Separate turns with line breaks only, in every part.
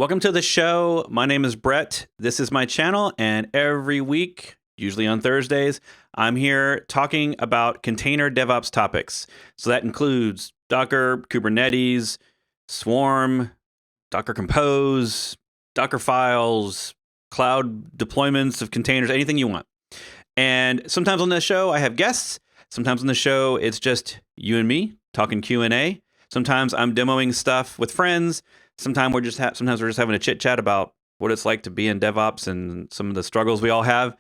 Welcome to the show. My name is Bret. This is my channel, and every week, usually on Thursdays, I'm here talking about container DevOps topics. So that includes Docker, Kubernetes, Swarm, Docker Compose, Docker files, cloud deployments of containers, anything you want. And sometimes on the show, I have guests. Sometimes on the show, it's just you and me talking Q&A. Sometimes I'm demoing stuff with friends. Sometimes we're just having a chit chat about what it's like to be in DevOps and some of the struggles we all have.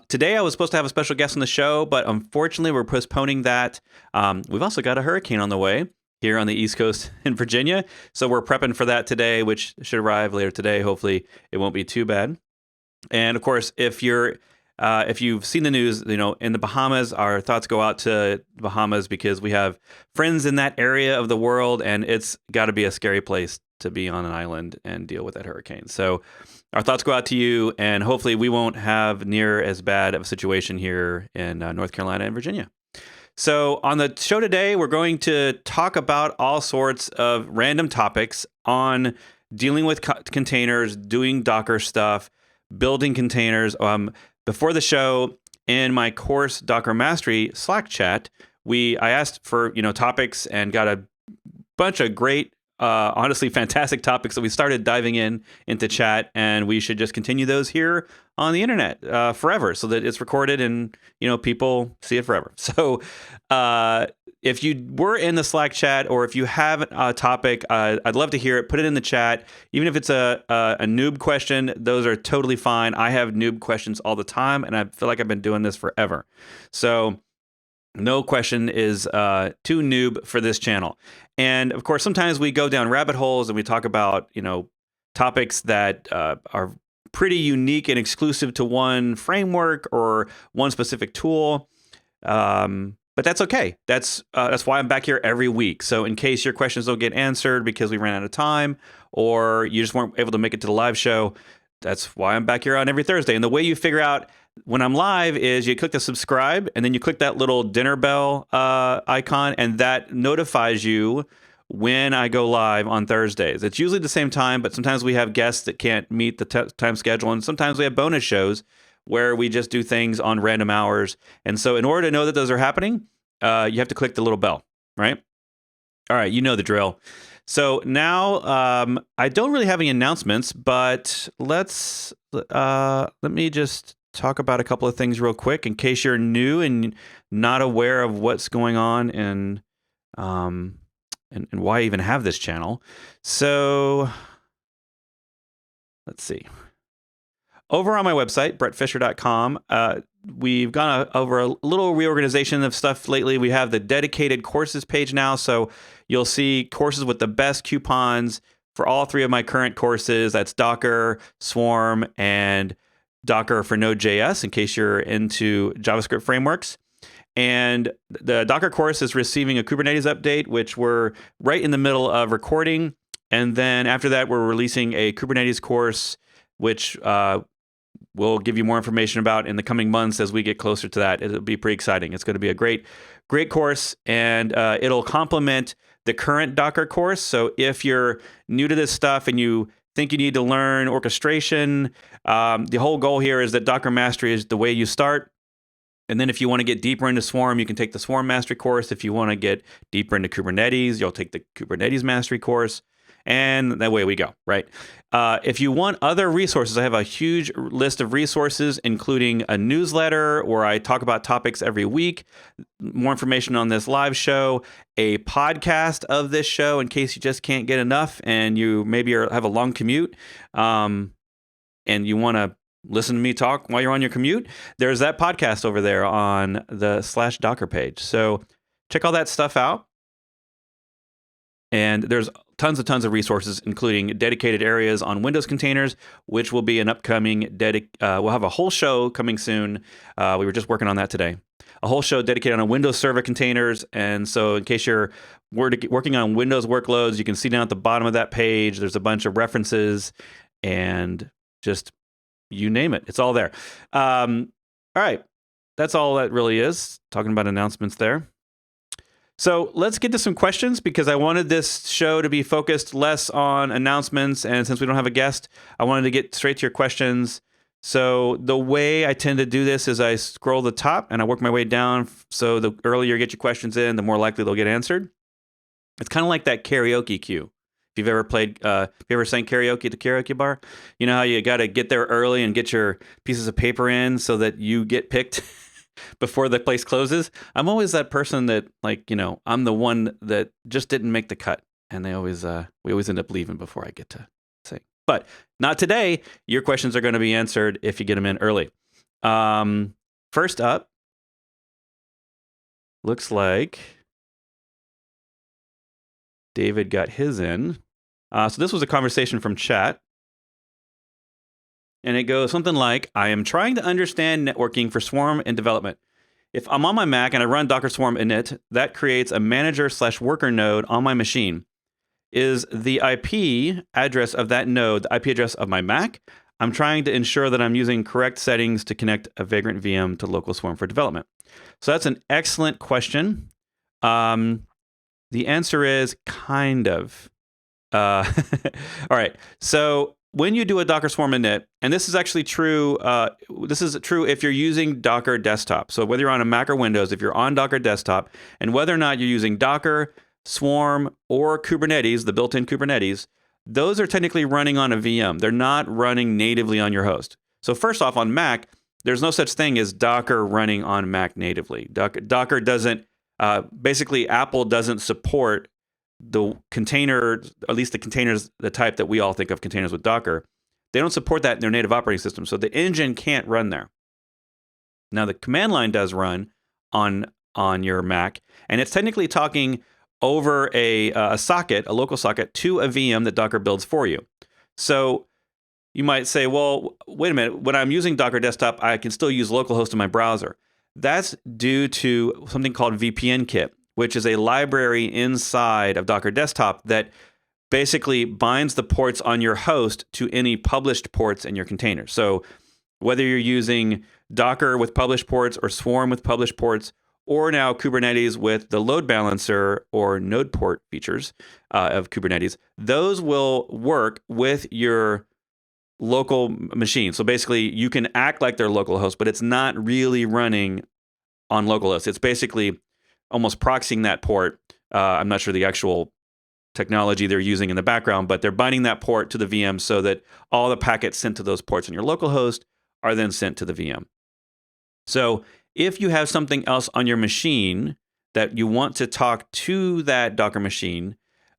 Today I was supposed to have a special guest on the show, but unfortunately we're postponing that. We've also got a hurricane on the way here on the East Coast in Virginia, so we're prepping for that today, which should arrive later today. Hopefully it won't be too bad. And of course, if you've seen the news, in the Bahamas, our thoughts go out to the Bahamas because we have friends in that area of the world, and it's got to be a scary place to be on an island and deal with that hurricane. So our thoughts go out to you, and hopefully we won't have near as bad of a situation here in North Carolina and Virginia. So on the show today, we're going to talk about all sorts of random topics on dealing with containers, doing Docker stuff, building containers. Before the show, in my course Docker Mastery Slack chat, I asked for topics and got a bunch of great, honestly fantastic topics that we started diving into chat, and we should just continue those here on the internet forever, so that it's recorded and people see it forever. So if you were in the Slack chat, or if you have a topic, I'd love to hear it. Put it in the chat. Even if it's a noob question, those are totally fine. I have noob questions all the time, and I feel like I've been doing this forever. So no question is too noob for this channel. And of course, sometimes we go down rabbit holes and we talk about topics that are pretty unique and exclusive to one framework or one specific tool. But that's okay. That's why I'm back here every week. So in case your questions don't get answered because we ran out of time, or you just weren't able to make it to the live show, that's why I'm back here on every Thursday. And the way you figure out when I'm live is you click the subscribe, and then you click that little dinner bell icon, and that notifies you when I go live on Thursdays. It's usually the same time, but sometimes we have guests that can't meet the time schedule, and sometimes we have bonus shows where we just do things on random hours. And so in order to know that those are happening, you have to click the little bell, right? All right, you know the drill. So now I don't really have any announcements, but let me just talk about a couple of things real quick in case you're new and not aware of what's going on and why I even have this channel. So let's see. Over on my website, bretfisher.com, we've gone over a little reorganization of stuff lately. We have the dedicated courses page now, so you'll see courses with the best coupons for all three of my current courses. That's Docker, Swarm, and Docker for Node.js, in case you're into JavaScript frameworks. And the Docker course is receiving a Kubernetes update, which we're right in the middle of recording. And then after that, we're releasing a Kubernetes course, which we'll give you more information about in the coming months as we get closer to that. It'll be pretty exciting. It's going to be a great course, and it'll complement the current Docker course. So if you're new to this stuff and you think you need to learn orchestration, the whole goal here is that Docker Mastery is the way you start. And then if you want to get deeper into Swarm, you can take the Swarm Mastery course. If you want to get deeper into Kubernetes, you'll take the Kubernetes Mastery course. And that way we go, right? If you want other resources, I have a huge list of resources, including a newsletter where I talk about topics every week, more information on this live show, a podcast of this show in case you just can't get enough and you maybe have a long commute and you want to listen to me talk while you're on your commute. There's that podcast over there on the /Docker page. So check all that stuff out. And there's tons of resources, including dedicated areas on Windows containers, which will be an upcoming we'll have a whole show coming soon. We were just working on that today. A whole show dedicated on Windows Server containers. And so in case you're working on Windows workloads, you can see down at the bottom of that page, there's a bunch of references and just you name it. It's all there. All right. That's all that really is. Talking about announcements there. So let's get to some questions because I wanted this show to be focused less on announcements. And since we don't have a guest, I wanted to get straight to your questions. So the way I tend to do this is I scroll the top and I work my way down. So the earlier you get your questions in, the more likely they'll get answered. It's kind of like that karaoke queue. If you've ever sang karaoke at the karaoke bar, you know how you got to get there early and get your pieces of paper in so that you get picked before the place closes. I'm always that person that, like, I'm the one that just didn't make the cut, and we always end up leaving before I get to sing. But not today. Your questions are going to be answered if you get them in early. First up, looks like David got his in. So this was a conversation from chat. And it goes something like, I am trying to understand networking for Swarm in development. If I'm on my Mac and I run Docker Swarm init, that creates a manager/worker node on my machine. Is the IP address of that node the IP address of my Mac? I'm trying to ensure that I'm using correct settings to connect a Vagrant VM to local Swarm for development. So that's an excellent question. The answer is kind of. All right. So when you do a Docker Swarm init, and this is actually true, this is true if you're using Docker Desktop. So whether you're on a Mac or Windows, if you're on Docker Desktop, and whether or not you're using Docker, Swarm, or Kubernetes, the built-in Kubernetes, those are technically running on a VM. They're not running natively on your host. So first off, on Mac, there's no such thing as Docker running on Mac natively. Docker doesn't, basically Apple doesn't support the container, at least the containers, the type that we all think of containers with Docker. They don't support that in their native operating system. So the engine can't run there. Now the command line does run on your Mac, and it's technically talking over a socket, a local socket, to a VM that Docker builds for you. So you might say, well, wait a minute, when I'm using Docker Desktop, I can still use localhost in my browser. That's due to something called VPN Kit, which is a library inside of Docker Desktop that basically binds the ports on your host to any published ports in your container. So whether you're using Docker with published ports or Swarm with published ports, or now Kubernetes with the load balancer or node port features of Kubernetes, those will work with your local machine. So basically, you can act like they're localhost, but it's not really running on localhost. It's basically almost proxying that port. I'm not sure the actual technology they're using in the background, but they're binding that port to the VM so that all the packets sent to those ports on your local host are then sent to the VM. So if you have something else on your machine that you want to talk to that Docker machine,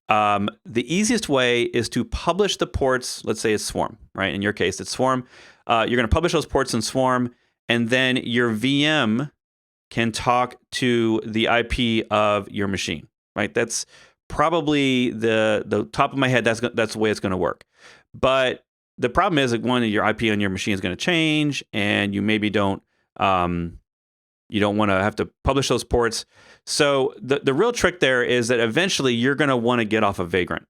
the easiest way is to publish the ports. Let's say it's Swarm, right? In your case, it's Swarm. You're going to publish those ports in Swarm, and then your VM can talk to the IP of your machine, right? That's probably the top of my head. That's the way it's going to work. But the problem is that one, your IP on your machine is going to change, and you maybe don't you don't want to have to publish those ports. So the real trick there is that eventually you're going to want to get off of Vagrant.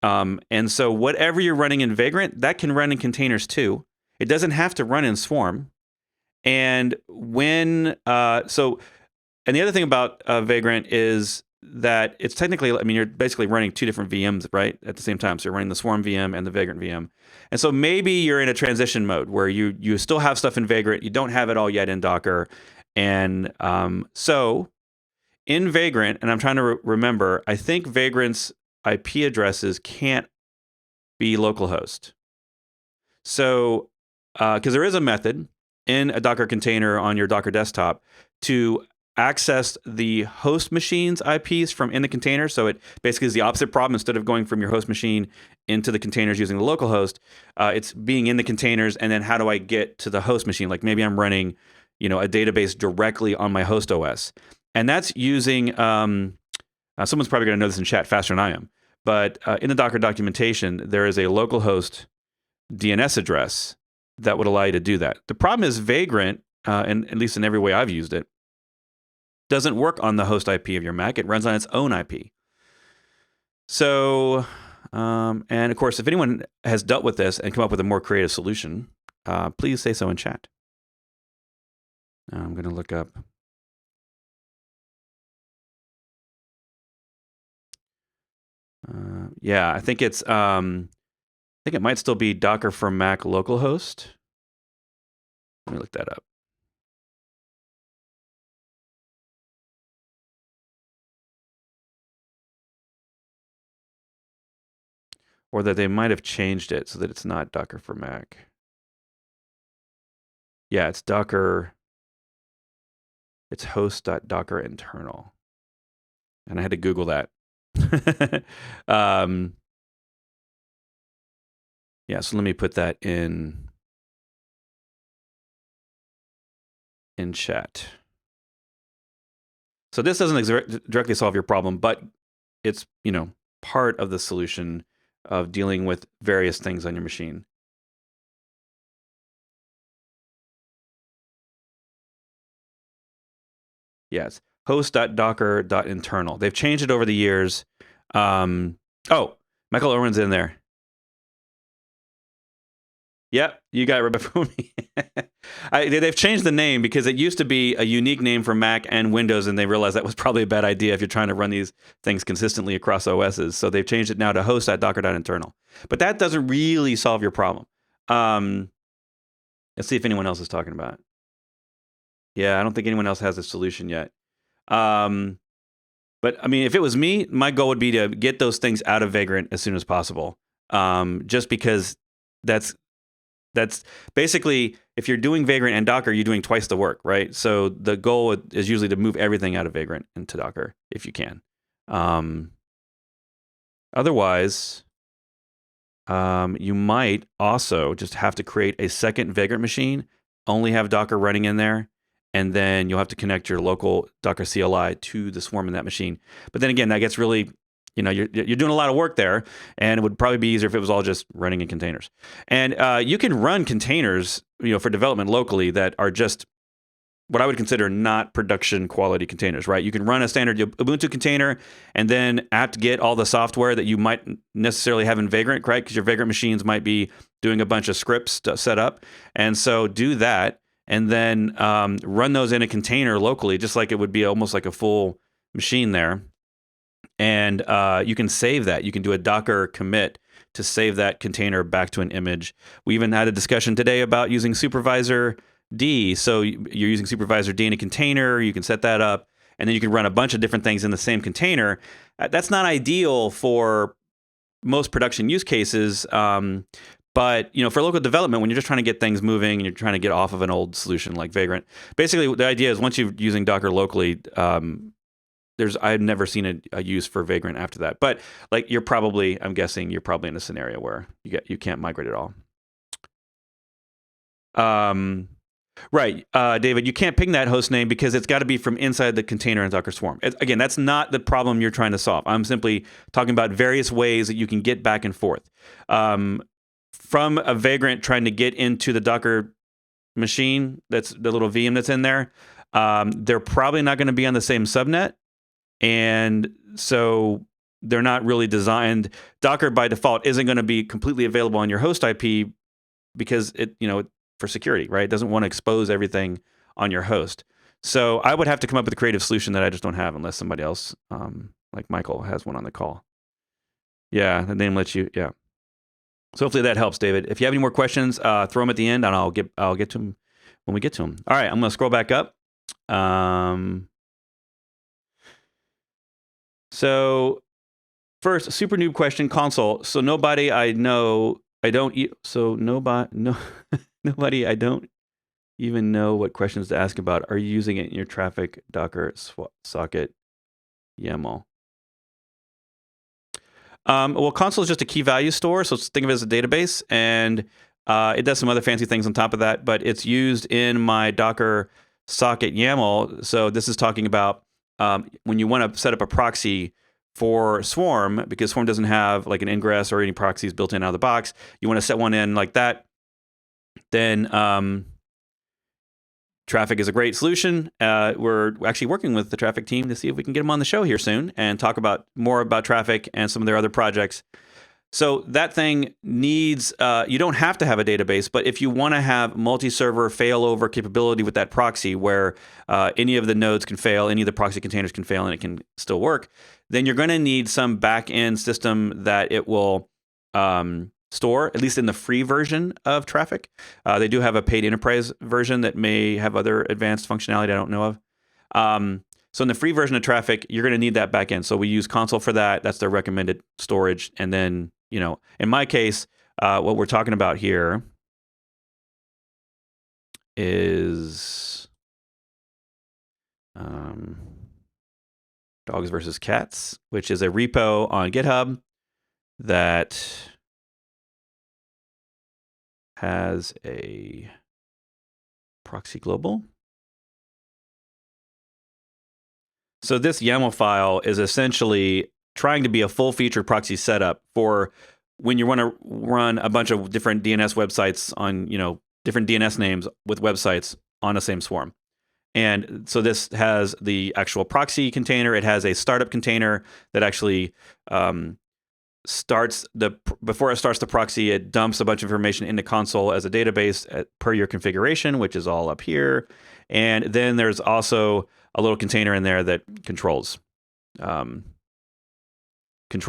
And so whatever you're running in Vagrant, that can run in containers too. It doesn't have to run in Swarm. And and the other thing about Vagrant is that it's technically, you're basically running two different VMs, right, at the same time. So you're running the Swarm VM and the Vagrant VM. And so maybe you're in a transition mode where you still have stuff in Vagrant, you don't have it all yet in Docker. And so in Vagrant, and I'm trying to remember, I think Vagrant's IP addresses can't be localhost. So, because there is a method in a Docker container on your Docker desktop to access the host machine's IPs from in the container. So it basically is the opposite problem. Instead of going from your host machine into the containers using the local host, it's being in the containers, and then how do I get to the host machine? Like maybe I'm running, a database directly on my host OS. And that's using, someone's probably going to know this in chat faster than I am, but in the Docker documentation, there is a localhost DNS address that would allow you to do that. The problem is Vagrant, and at least in every way I've used it, doesn't work on the host IP of your Mac. It runs on its own IP. So, and of course, if anyone has dealt with this and come up with a more creative solution, please say so in chat. I'm going to look up. Yeah, I think it's I think it might still be Docker for Mac localhost. Let me look that up. Or that they might have changed it so that it's not Docker for Mac. Yeah, it's Docker. It's host.docker internal. And I had to Google that. Yeah, so let me put that in chat. So this doesn't directly solve your problem, but it's, part of the solution of dealing with various things on your machine. Yes, host.docker.internal. They've changed it over the years. Oh, Michael Irwin's in there. Yep, you got it right before me. They've changed the name because it used to be a unique name for Mac and Windows, and they realized that was probably a bad idea if you're trying to run these things consistently across OSs. So they've changed it now to host.docker.internal. But that doesn't really solve your problem. Let's see if anyone else is talking about it. Yeah, I don't think anyone else has a solution yet. But I mean, if it was me, my goal would be to get those things out of Vagrant as soon as possible. Just because that's basically, if you're doing Vagrant and Docker, you're doing twice the work, right? So the goal is usually to move everything out of Vagrant into Docker if you can. Otherwise, you might also just have to create a second Vagrant machine, only have Docker running in there, and then you'll have to connect your local Docker CLI to the swarm in that machine. But then again, that gets really, you're doing a lot of work there, and it would probably be easier if it was all just running in containers. And you can run containers, for development locally that are just what I would consider not production quality containers, right? You can run a standard Ubuntu container and then apt-get all the software that you might necessarily have in Vagrant, right? Because your Vagrant machines might be doing a bunch of scripts to set up. And so do that and then run those in a container locally, just like it would be almost like a full machine there. And you can save that. You can do a Docker commit to save that container back to an image. We even had a discussion today about using Supervisor D. So you're using Supervisor D in a container. You can set that up, and then you can run a bunch of different things in the same container. That's not ideal for most production use cases. But for local development, when you're just trying to get things moving and you're trying to get off of an old solution like Vagrant, basically the idea is once you're using Docker locally, I've never seen a use for Vagrant after that. But like I'm guessing you're probably in a scenario where you can't migrate at all. Right, David, you can't ping that host name because it's got to be from inside the container in Docker Swarm. Again, that's not the problem you're trying to solve. I'm simply talking about various ways that you can get back and forth. From a Vagrant trying to get into the Docker machine, that's the little VM that's in there, they're probably not going to be on the same subnet. And so they're not really designed. Docker by default isn't going to be completely available on your host IP because it, for security, right? It doesn't want to expose everything on your host. So I would have to come up with a creative solution that I just don't have unless somebody else, like Michael, has one on the call. Yeah, the name lets you, yeah. So hopefully that helps, David. If you have any more questions, throw them at the end and I'll get to them when we get to them. All right, I'm going to scroll back up. So first, super noob question, consul. So nobody I know, nobody I don't even know what questions to ask about. Are you using it in your Traefik Docker socket YAML? Well, consul is just a key value store, so think of it as a database, and it does some other fancy things on top of that, but it's used in my Docker socket YAML. So this is talking about when you want to set up a proxy for Swarm, because Swarm doesn't have like an ingress or any proxies built in out of the box. You want to set one in like that. Then Traefik is a great solution. We're actually working with the Traefik team to see if we can get them on the show here soon and talk about more about Traefik and some of their other projects. So that thing needs, you don't have to have a database, but if you want to have multi-server failover capability with that proxy where any of the nodes can fail, any of the proxy containers can fail, and it can still work, then you're going to need some back-end system that it will store, at least in the free version of Traefik. They do have a paid enterprise version that may have other advanced functionality I don't know of. So in the free version of Traefik, you're going to need that backend. So we use consul for that. That's their recommended storage. And then, in my case, what we're talking about here is dogs versus cats, which is a repo on GitHub that has a proxy global. So this YAML file is essentially trying to be a full-featured proxy setup for when you want to run a bunch of different DNS websites on, different DNS names with websites on the same swarm. And so this has the actual proxy container. It has a startup container that actually before it starts the proxy, it dumps a bunch of information into console as a database per your configuration, which is all up here. And then there's also a little container in there that controls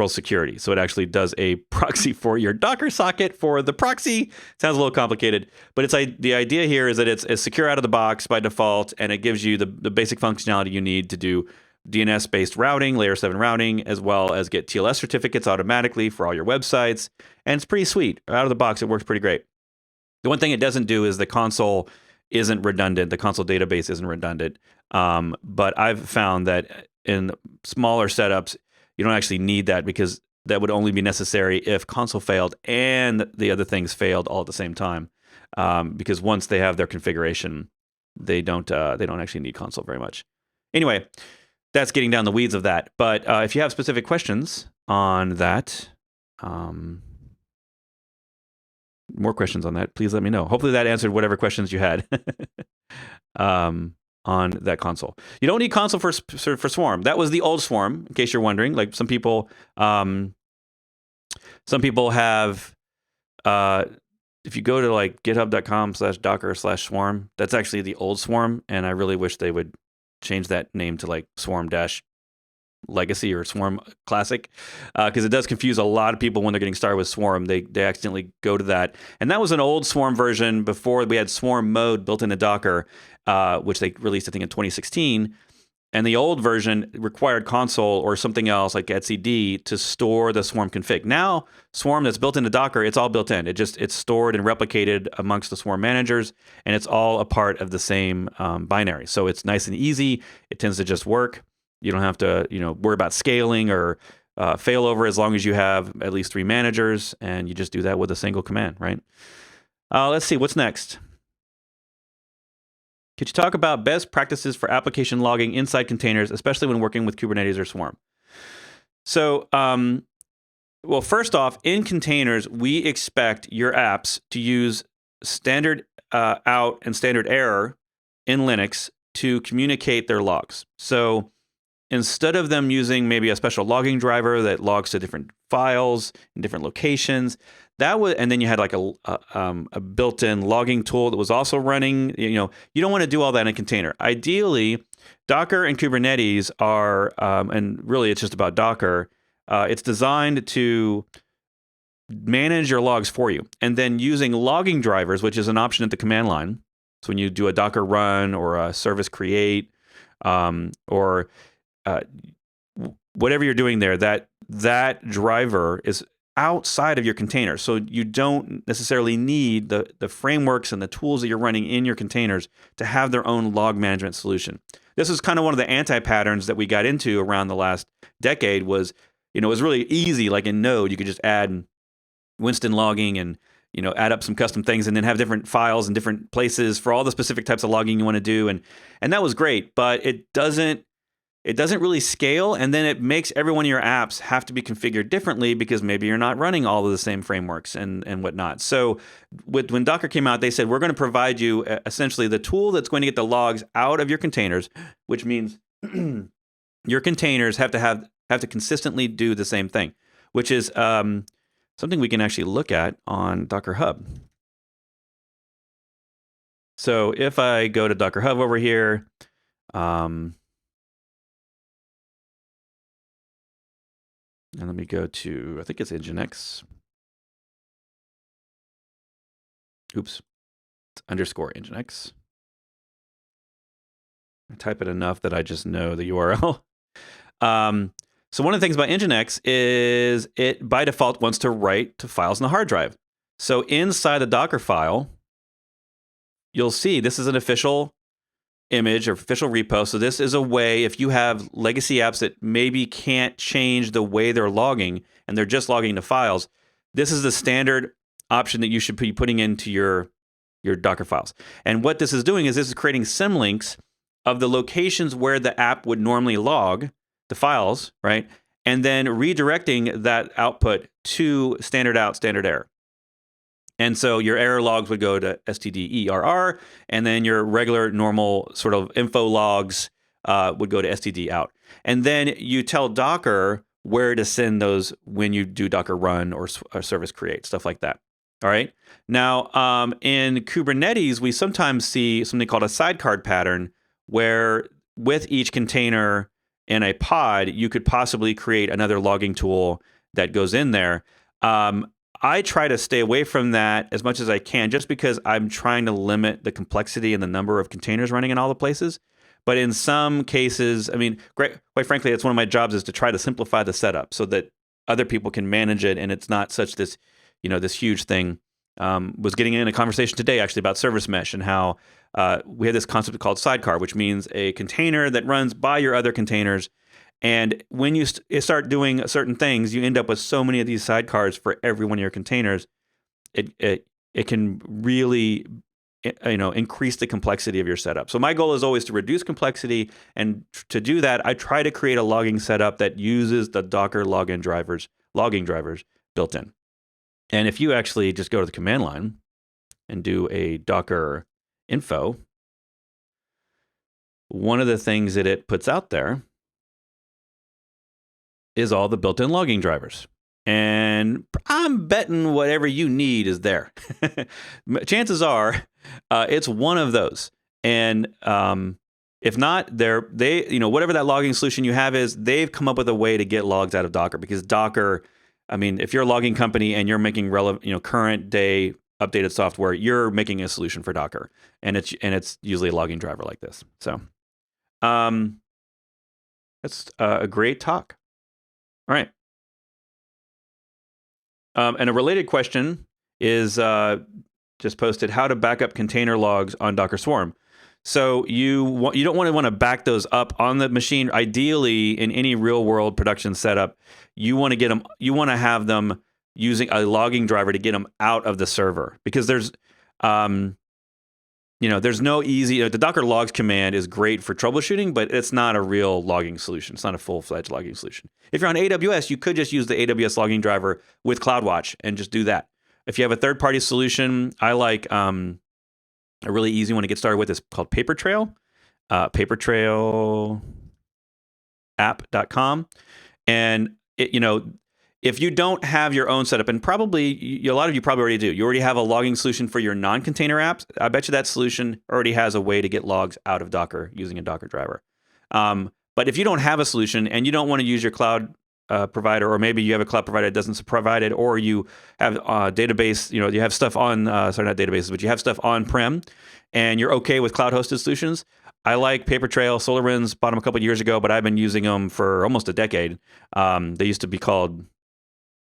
security. So it actually does a proxy for your Docker socket for the proxy. Sounds a little complicated, but the idea here is that it's secure out of the box by default, and it gives you the basic functionality you need to do DNS-based routing, layer 7 routing, as well as get TLS certificates automatically for all your websites. And it's pretty sweet. Out of the box, it works pretty great. The one thing it doesn't do is the console isn't redundant. The console database isn't redundant. But I've found that in smaller setups, you don't actually need that because that would only be necessary if console failed and the other things failed all at the same time. Because once they have their configuration, they don't actually need console very much. Anyway, that's getting down the weeds of that. But if you have specific questions on that, more questions on that, please let me know. Hopefully that answered whatever questions you had on that console. You don't need console for Swarm. That was the old Swarm, in case you're wondering. Like some people have, if you go to like github.com/docker/swarm, that's actually the old Swarm. And I really wish they would change that name to like Swarm-Legacy or Swarm Classic, because it does confuse a lot of people when they're getting started with Swarm. They accidentally go to that. And that was an old Swarm version before we had Swarm mode built into Docker, which they released, I think, in 2016. And the old version required console or something else like etcd to store the Swarm config. Now, Swarm that's built into Docker, it's all built in. It's stored and replicated amongst the Swarm managers, and it's all a part of the same binary. So it's nice and easy. It tends to just work. You don't have to, worry about scaling or failover as long as you have at least 3 managers, and you just do that with a single command, right? Let's see, what's next? Could you talk about best practices for application logging inside containers, especially when working with Kubernetes or Swarm? So, well, first off, in containers, we expect your apps to use standard out and standard error in Linux to communicate their logs. So instead of them using maybe a special logging driver that logs to different files in different locations, and then you had like a built-in logging tool that was also running. You don't want to do all that in a container. Ideally, Docker and Kubernetes are, and really it's just about Docker. It's designed to manage your logs for you, and then using logging drivers, which is an option at the command line. So when you do a Docker run or a service create, or whatever you're doing there, that driver is outside of your container. So you don't necessarily need the frameworks and the tools that you're running in your containers to have their own log management solution. This is kind of one of the anti-patterns that we got into around the last decade was, it was really easy. Like in Node, you could just add Winston logging and, add up some custom things and then have different files in different places for all the specific types of logging you want to do. And that was great, but it doesn't really scale, and then it makes every one of your apps have to be configured differently because maybe you're not running all of the same frameworks and whatnot. So when Docker came out, they said, we're going to provide you essentially the tool that's going to get the logs out of your containers, which means your containers have to consistently do the same thing, which is, so something we can actually look at on Docker Hub. So if I go to Docker Hub over here, and let me go to, I think it's Nginx. Oops, it's _ Nginx. I type it enough that I just know the URL. So one of the things about Nginx is it by default wants to write to files in the hard drive. So inside the Docker file, you'll see this is an official image or official repo. So this is a way, if you have legacy apps that maybe can't change the way they're logging and they're just logging the files, this is the standard option that you should be putting into your Docker files. And what this is doing is this is creating symlinks of the locations where the app would normally log the files, right? And then redirecting that output to standard out, standard error. And so your error logs would go to stderr, and then your regular normal sort of info logs would go to std out. And then you tell Docker where to send those when you do Docker run or service create, stuff like that. All right. Now, in Kubernetes, we sometimes see something called a sidecar pattern, where with each container in a pod, you could possibly create another logging tool that goes in there. I try to stay away from that as much as I can, just because I'm trying to limit the complexity and the number of containers running in all the places. But in some cases, I mean, quite frankly, it's one of my jobs is to try to simplify the setup so that other people can manage it, and it's not such this, this huge thing. Was getting in a conversation today actually about service mesh and how we have this concept called sidecar, which means a container that runs by your other containers. And when you start doing certain things, you end up with so many of these sidecars for every one of your containers. It can really increase the complexity of your setup. So my goal is always to reduce complexity, and to do that, I try to create a logging setup that uses the Docker logging drivers built in. And if you actually just go to the command line and do a Docker info, one of the things that it puts out there is all the built-in logging drivers. And I'm betting whatever you need is there. Chances are it's one of those. And if not, whatever that logging solution you have is, they've come up with a way to get logs out of Docker, because Docker, I mean, if you're a logging company and you're making relevant, current day updated software, you're making a solution for Docker, and it's usually a logging driver like this. So, that's a great talk. All right. And a related question is just posted: how to back up container logs on Docker Swarm. So you don't want to back those up on the machine. Ideally, in any real world production setup, you want to have them using a logging driver to get them out of the server, because there's no easy. The Docker logs command is great for troubleshooting, but it's not a real logging solution. It's not a full-fledged logging solution. If you're on AWS, you could just use the AWS logging driver with CloudWatch and just do that. If you have a third-party solution, I like a really easy one to get started with is called Papertrail, papertrailapp.com. And if you don't have your own setup, and probably a lot of you probably already do, you already have a logging solution for your non-container apps. I bet you that solution already has a way to get logs out of Docker using a Docker driver. But if you don't have a solution and you don't want to use your cloud provider, or maybe you have a cloud provider that doesn't provide it, or you have database, you have stuff on, sorry, not databases, but you have stuff on-prem, and you're okay with cloud-hosted solutions, I like Papertrail. SolarWinds bought them a couple of years ago, but I've been using them for almost a decade. They used to be called,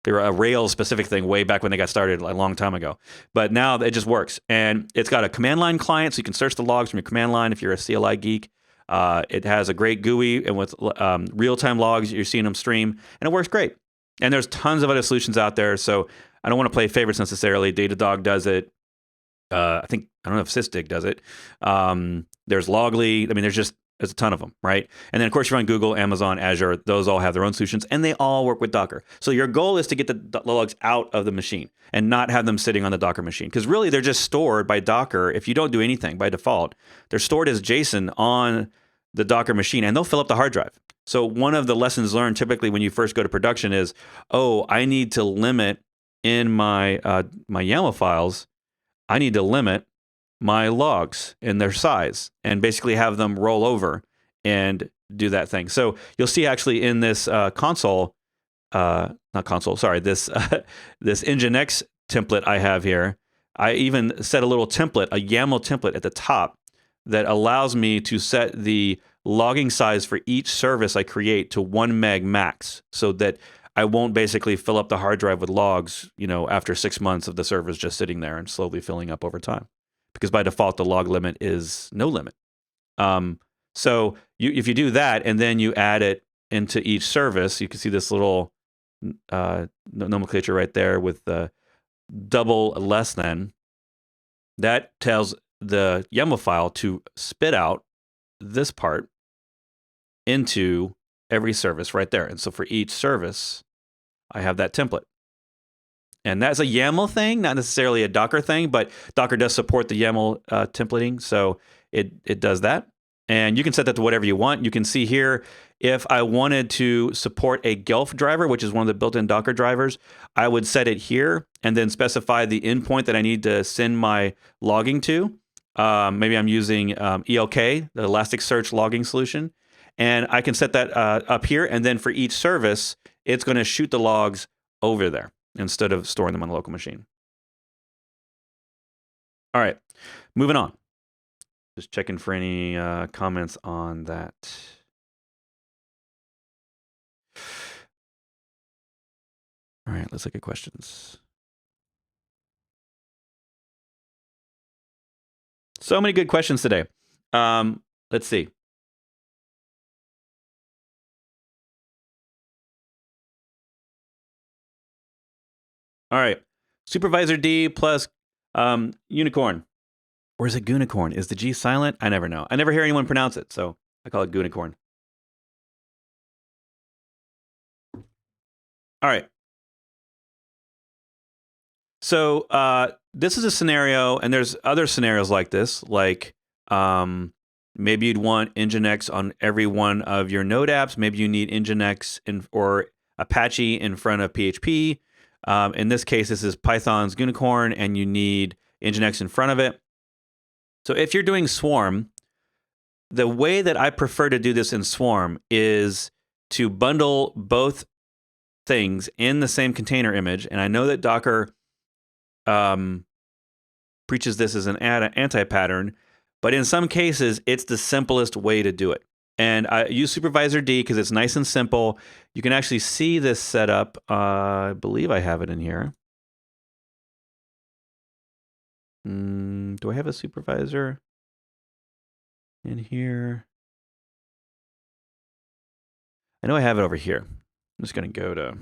they were a Rails-specific thing way back when they got started a long time ago. But now it just works. And it's got a command line client, so you can search the logs from your command line if you're a CLI geek. It has a great GUI, and with real-time logs, you're seeing them stream, and it works great. And there's tons of other solutions out there, so I don't want to play favorites necessarily. Datadog does it. I don't know if Sysdig does it. There's Loggly. I mean, there's a ton of them, right? And then, of course, you're on Google, Amazon, Azure. Those all have their own solutions, and they all work with Docker. So your goal is to get the logs out of the machine and not have them sitting on the Docker machine, because really they're just stored by Docker. If you don't do anything by default, they're stored as JSON on the Docker machine, and they'll fill up the hard drive. So one of the lessons learned typically when you first go to production is, I need to limit in my my YAML files, I need to limit my logs in their size and basically have them roll over and do that thing. So you'll see actually in this console, not console, sorry, this this Nginx template I have here, I even set a little template, a YAML template at the top that allows me to set the logging size for each service I create to 1 meg max, so that I won't basically fill up the hard drive with logs, after 6 months of the servers just sitting there and slowly filling up over time. Because by default, the log limit is no limit. So if you do that and then you add it into each service, you can see this little nomenclature right there with the double less than. That tells the YAML file to spit out this part into every service right there. And so for each service, I have that template. And that's a YAML thing, not necessarily a Docker thing, but Docker does support the YAML templating, so it does that. And you can set that to whatever you want. You can see here, if I wanted to support a Guelph driver, which is one of the built-in Docker drivers, I would set it here and then specify the endpoint that I need to send my logging to. Maybe I'm using ELK, the Elasticsearch logging solution. And I can set that up here. And then for each service, it's going to shoot the logs over there instead of storing them on the local machine. All right, moving on. Just checking for any comments on that. All right, let's look at questions. So many good questions today. Let's see. All right, Supervisor D plus unicorn. Or is it Goonicorn? Is the G silent? I never know. I never hear anyone pronounce it, so I call it Goonicorn. All right. So this is a scenario, and there's other scenarios like this, like maybe you'd want Nginx on every one of your Node apps. Maybe you need Nginx or Apache in front of PHP. In this case, this is Python's Goonicorn, and you need Nginx in front of it. So if you're doing Swarm, the way that I prefer to do this in Swarm is to bundle both things in the same container image. And I know that Docker preaches this as an anti-pattern, but in some cases, it's the simplest way to do it. And I use Supervisor D because it's nice and simple. You can actually see this setup. I believe I have it in here. Do I have a supervisor in here? I know I have it over here. I'm just going to go to...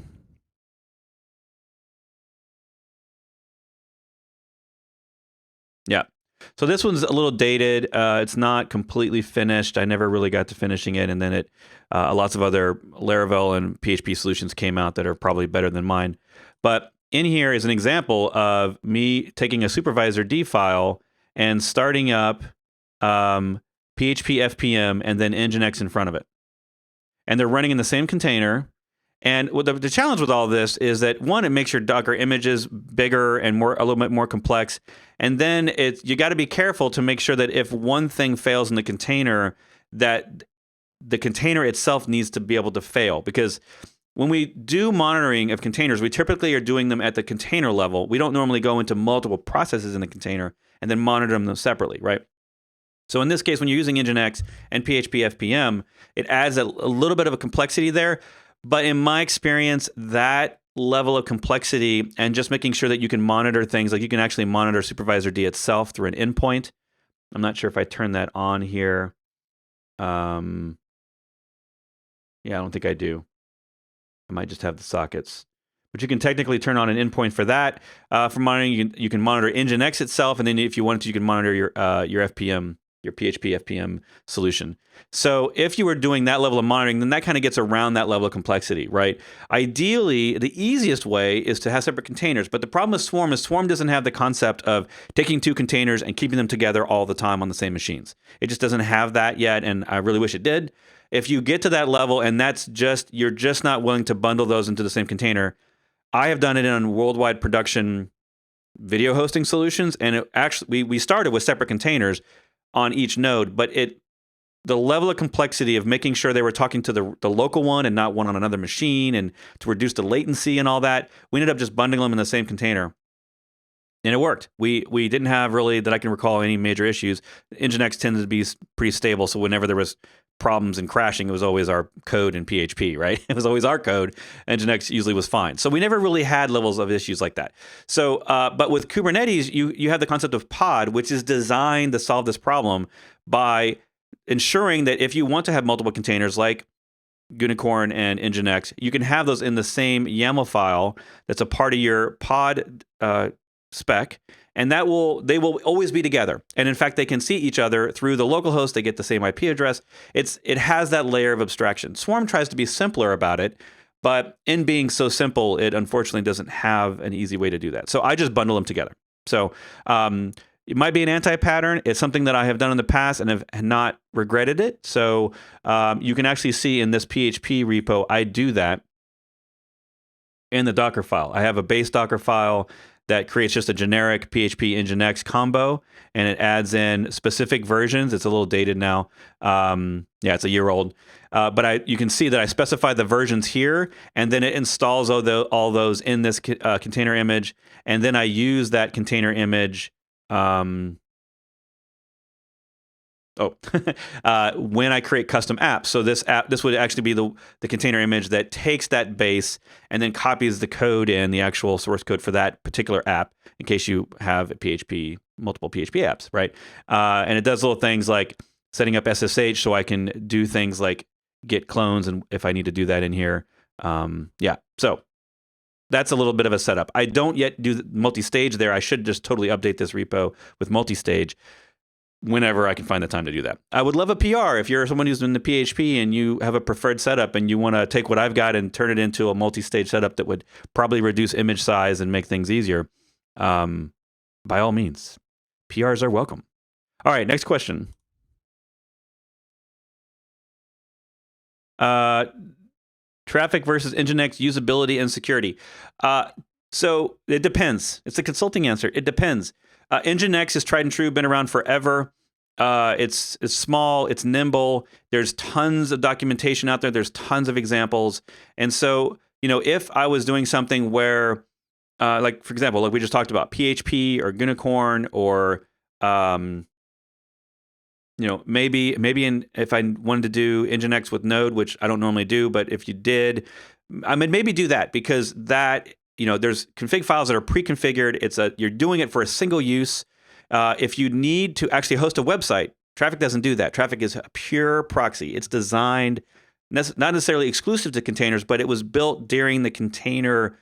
Yeah. So this one's a little dated. It's not completely finished. I never really got to finishing it. And then lots of other Laravel and PHP solutions came out that are probably better than mine. But in here is an example of me taking a Supervisor D file and starting up PHP FPM and then Nginx in front of it. And they're running in the same container. And the challenge with all this is that, one, it makes your Docker images bigger and a little bit more complex. And then you got to be careful to make sure that if one thing fails in the container, that the container itself needs to be able to fail. Because when we do monitoring of containers, we typically are doing them at the container level. We don't normally go into multiple processes in the container and then monitor them separately, right? So in this case, when you're using Nginx and PHP FPM, it adds a little bit of a complexity there. But in my experience, that level of complexity and just making sure that you can monitor things, like you can actually monitor Supervisor D itself through an endpoint. I'm not sure if I turn that on here. Yeah, I don't think I do. I might just have the sockets. But you can technically turn on an endpoint for that. For monitoring, you can monitor Nginx itself, and then if you wanted to, you can monitor your FPM, your PHP FPM solution. So if you were doing that level of monitoring, then that kind of gets around that level of complexity, right? Ideally, the easiest way is to have separate containers. But the problem with Swarm is Swarm doesn't have the concept of taking two containers and keeping them together all the time on the same machines. It just doesn't have that yet, and I really wish it did. If you get to that level and you're just not willing to bundle those into the same container, I have done it on worldwide production video hosting solutions, and it actually we started with separate containers on each node, but the level of complexity of making sure they were talking to the local one and not one on another machine, and to reduce the latency and all that, we ended up just bundling them in the same container. And it worked. We didn't have really, that I can recall, any major issues. Nginx tended to be pretty stable, so whenever there was problems and crashing, it was always our code in PHP, right? It was always our code. Nginx usually was fine. So we never really had levels of issues like that. So, but with Kubernetes, you have the concept of pod, which is designed to solve this problem by ensuring that if you want to have multiple containers like Unicorn and Nginx, you can have those in the same YAML file that's a part of your pod spec, and they will always be together. And in fact, they can see each other through the local host. They get the same IP address. It has that layer of abstraction. Swarm tries to be simpler about it, but in being so simple, it unfortunately doesn't have an easy way to do that. So I just bundle them together. So it might be an anti-pattern. It's something that I have done in the past and have not regretted it. So you can actually see in this PHP repo, I do that in the Docker file. I have a base Docker file that creates just a generic PHP Nginx combo, and it adds in specific versions. It's a little dated now. It's a year old. But you can see that I specify the versions here, and then it installs all those in this container image, and then I use that container image when I create custom apps. So this would actually be the container image that takes that base and then copies the code in, the actual source code for that particular app, in case you have multiple PHP apps, right? And it does little things like setting up SSH, so I can do things like git clones, and if I need to do that in here. So that's a little bit of a setup. I don't yet do multi-stage there. I should just totally update this repo with multi-stage whenever I can find the time to do that. I would love a PR if you're someone who's in the PHP and you have a preferred setup and you want to take what I've got and turn it into a multi-stage setup that would probably reduce image size and make things easier. By all means, PRs are welcome. All right, next question. Traefik versus Nginx usability and security. So it depends. It's a consulting answer. It depends. Nginx is tried and true, been around forever. It's small, it's nimble. There's tons of documentation out there. There's tons of examples. And so, if I was doing something where, like for example, like we just talked about PHP or Unicorn, or maybe if I wanted to do Nginx with Node, which I don't normally do, but if you did, I mean, maybe do that, because that, there's config files that are pre-configured. You're doing it for a single use. If you need to actually host a website, Traefik doesn't do that. Traefik is a pure proxy. It's designed not necessarily exclusive to containers, but it was built during the container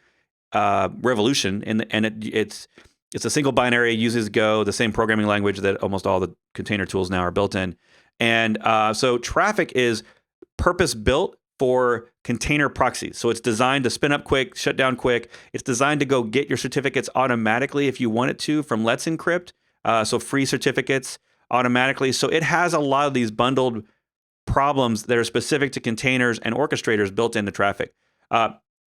revolution, and it's a single binary. It uses Go, the same programming language that almost all the container tools now are built in. And so Traefik is purpose-built for container proxies. So it's designed to spin up quick, shut down quick. It's designed to go get your certificates automatically if you want it to from Let's Encrypt. So free certificates automatically. So it has a lot of these bundled problems that are specific to containers and orchestrators built into Traefik.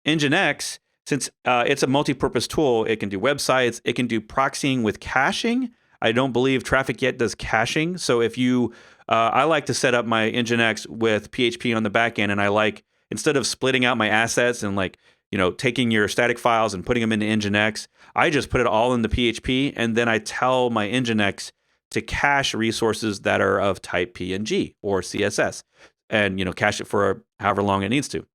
Nginx, since it's a multi-purpose tool, it can do websites, it can do proxying with caching. I don't believe Traefik yet does caching. So if you, I like to set up my Nginx with PHP on the back end, and I like, instead of splitting out my assets and taking your static files and putting them into Nginx, I just put it all into PHP, and then I tell my Nginx to cache resources that are of type PNG or CSS, and cache it for however long it needs to.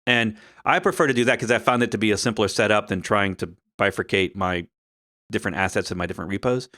And I prefer to do that because I found it to be a simpler setup than trying to bifurcate my different assets in my different repos.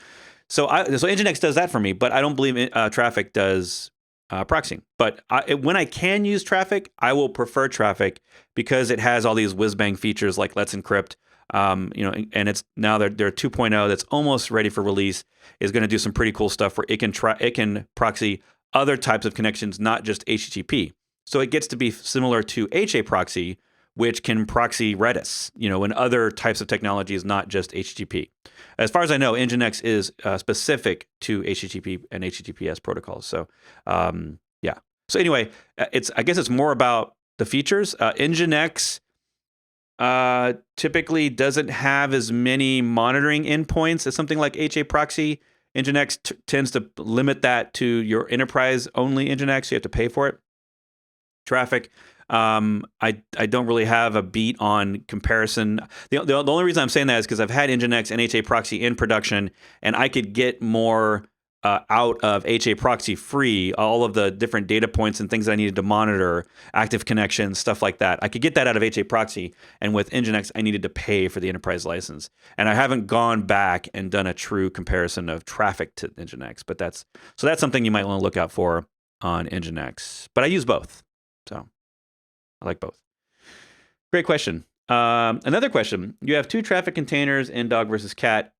So Nginx does that for me, but I don't believe Traefik does proxying. But when I can use Traefik, I will prefer Traefik because it has all these whiz-bang features like Let's Encrypt. And it's now their 2.0 that's almost ready for release is going to do some pretty cool stuff where it can proxy other types of connections, not just HTTP. So it gets to be similar to HA proxy, which can proxy Redis, and other types of technologies, not just HTTP. As far as I know, Nginx is specific to HTTP and HTTPS protocols. So, yeah. So anyway, I guess it's more about the features. Nginx, typically doesn't have as many monitoring endpoints as something like HA proxy. Nginx tends to limit that to your enterprise-only Nginx. You have to pay for it. Traefik, I don't really have a beat on comparison. The only reason I'm saying that is because I've had Nginx and HA proxy in production, and I could get more out of HA proxy free, all of the different data points and things I needed to monitor, active connections, stuff like that. I could get that out of HA proxy, and with Nginx, I needed to pay for the enterprise license. And I haven't gone back and done a true comparison of Traefik to Nginx, but that's something you might want to look out for on Nginx. But I use both, so I like both. Great question. Another question. You have two Traefik containers in dog versus cat.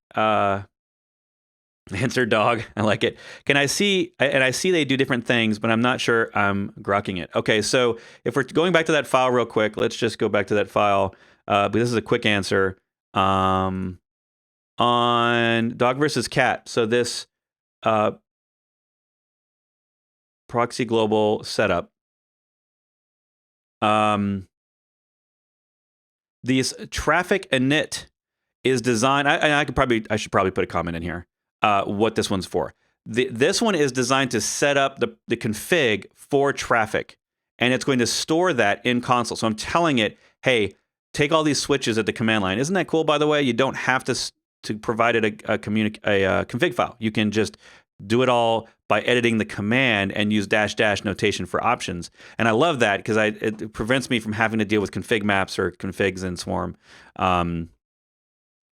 Answer dog. I like it. I see they do different things, but I'm not sure I'm grokking it. Okay, so if we're going back to that file real quick, let's just go back to that file. But this is a quick answer. On dog versus cat, so this proxy global setup, these Traefik init is designed. I should probably put a comment in here. What this one's for. This one is designed to set up the config for Traefik, and it's going to store that in console. So I'm telling it, hey, take all these switches at the command line. Isn't that cool, by the way? You don't have to provide it a config file. You can just do it all by editing the command and use -- notation for options. And I love that because it prevents me from having to deal with config maps or configs in Swarm.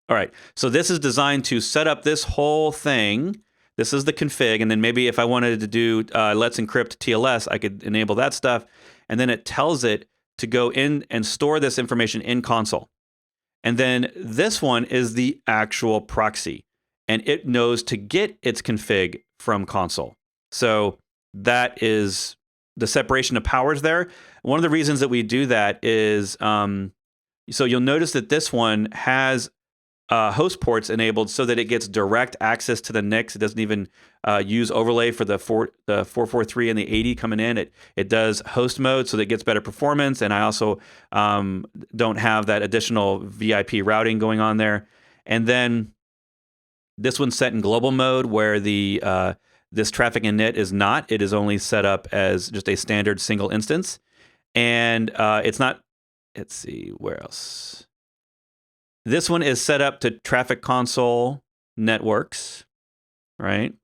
All right, so this is designed to set up this whole thing. This is the config, and then maybe if I wanted to do let's encrypt TLS, I could enable that stuff, and then it tells it to go in and store this information in console. And then this one is the actual proxy, and it knows to get its config from console. So that is the separation of powers there. One of the reasons that we do that is, so you'll notice that this one has host ports enabled so that it gets direct access to the NICs. It doesn't even use overlay for the 443 and the 80 coming in. It does host mode so that it gets better performance. And I also don't have that additional VIP routing going on there. And then this one's set in global mode where this Traefik init is not. It is only set up as just a standard single instance. And it's not, let's see, where else? This one is set up to Traefik console networks, right?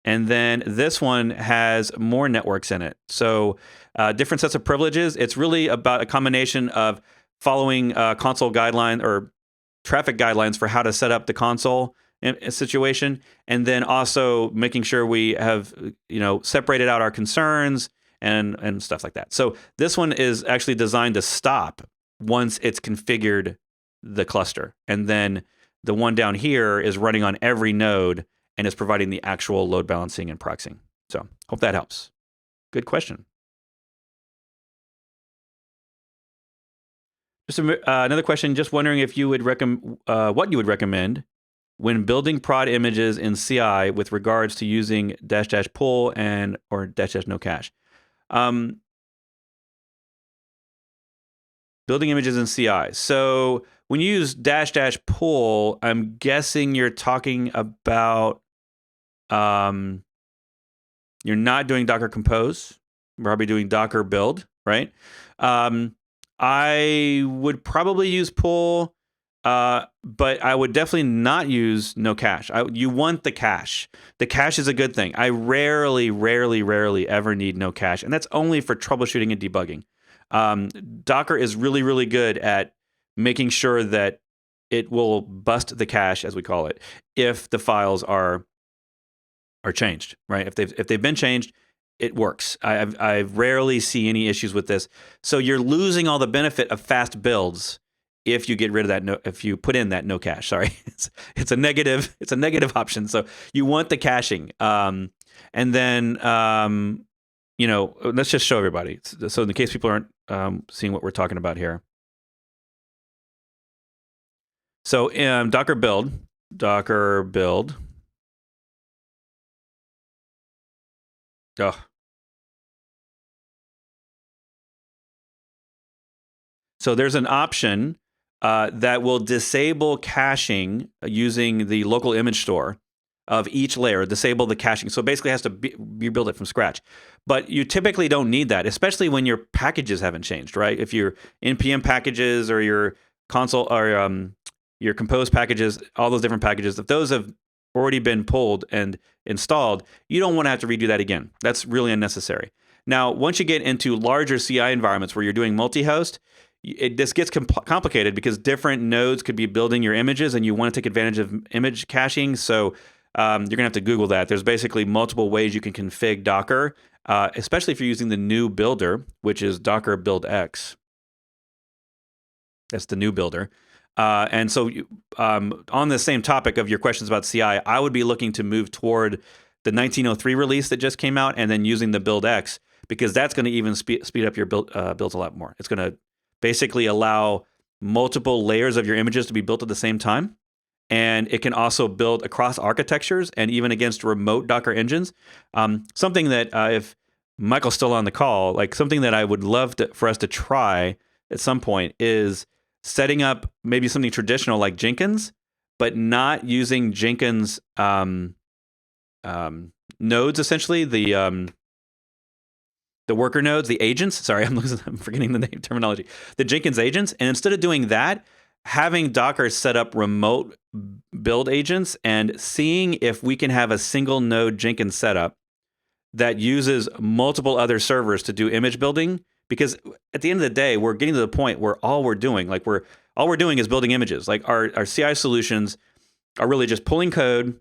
And then this one has more networks in it. So different sets of privileges. It's really about a combination of following console guideline or Traefik guidelines for how to set up the console situation, and then also making sure we have separated out our concerns and stuff like that. So this one is actually designed to stop once it's configured the cluster. And then the one down here is running on every node and is providing the actual load balancing and proxying. So hope that helps. Good question. Just another question, just wondering if you would what you would recommend when building prod images in CI with regards to using -- pull and or -- no cache. Building images in CI. So when you use -- pull, I'm guessing you're talking about you're not doing Docker Compose. You're probably doing Docker build, right? I would probably use pull, but I would definitely not use no cache. You want the cache. The cache is a good thing. I rarely ever need no cache, and that's only for troubleshooting and debugging. Docker is really, really good at making sure that it will bust the cache, as we call it, if the files are changed, right? If they've been changed, it works. I rarely see any issues with this. So you're losing all the benefit of fast builds if you get rid of that. If you put in that no cache, sorry, it's a negative. It's a negative option. So you want the caching, and then let's just show everybody. So in case people aren't seeing what we're talking about here. So Docker build. Oh. So there's an option that will disable caching using the local image store of each layer, disable the caching. So basically it has to rebuild it from scratch. But you typically don't need that, especially when your packages haven't changed, right? If your NPM packages or your console or your compose packages, all those different packages, if those have already been pulled and installed, you don't want to have to redo that again. That's really unnecessary. Now, once you get into larger CI environments where you're doing multi-host, this gets complicated because different nodes could be building your images and you want to take advantage of image caching. So you're going to have to Google that. There's basically multiple ways you can config Docker, especially if you're using the new builder, which is Docker Build X. That's the new builder. And so on the same topic of your questions about CI, I would be looking to move toward the 1903 release that just came out and then using the Build X, because that's going to even speed up your builds a lot more. It's going to basically allow multiple layers of your images to be built at the same time. And it can also build across architectures and even against remote Docker engines. Something that if Michael's still on the call, like something that I would love for us to try at some point is setting up maybe something traditional like Jenkins, but not using Jenkins nodes, essentially, the worker nodes, the agents. Sorry, I'm forgetting the name terminology. The Jenkins agents. And instead of doing that, having Docker set up remote build agents and seeing if we can have a single node Jenkins setup that uses multiple other servers to do image building. Because at the end of the day, we're getting to the point where all we're doing is building images. Like our CI solutions are really just pulling code,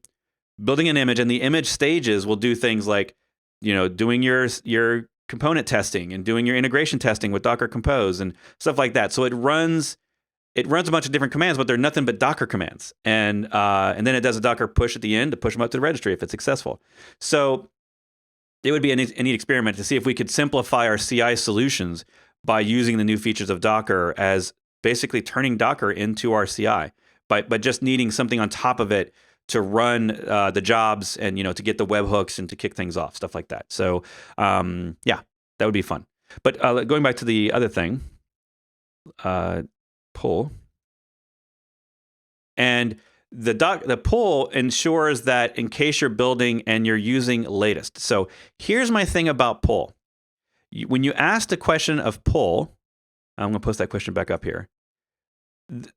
building an image, and the image stages will do things like, doing your component testing and doing your integration testing with Docker Compose and stuff like that. So it runs a bunch of different commands, but they're nothing but Docker commands. And then it does a Docker push at the end to push them up to the registry if it's successful. So it would be a neat experiment to see if we could simplify our CI solutions by using the new features of Docker as basically turning Docker into our CI, but just needing something on top of it to run the jobs and to get the webhooks and to kick things off, stuff like that. So that would be fun. But going back to the other thing, pull. And the pull ensures that in case you're building and you're using latest. So here's my thing about pull. When you ask the question of pull, I'm going to post that question back up here.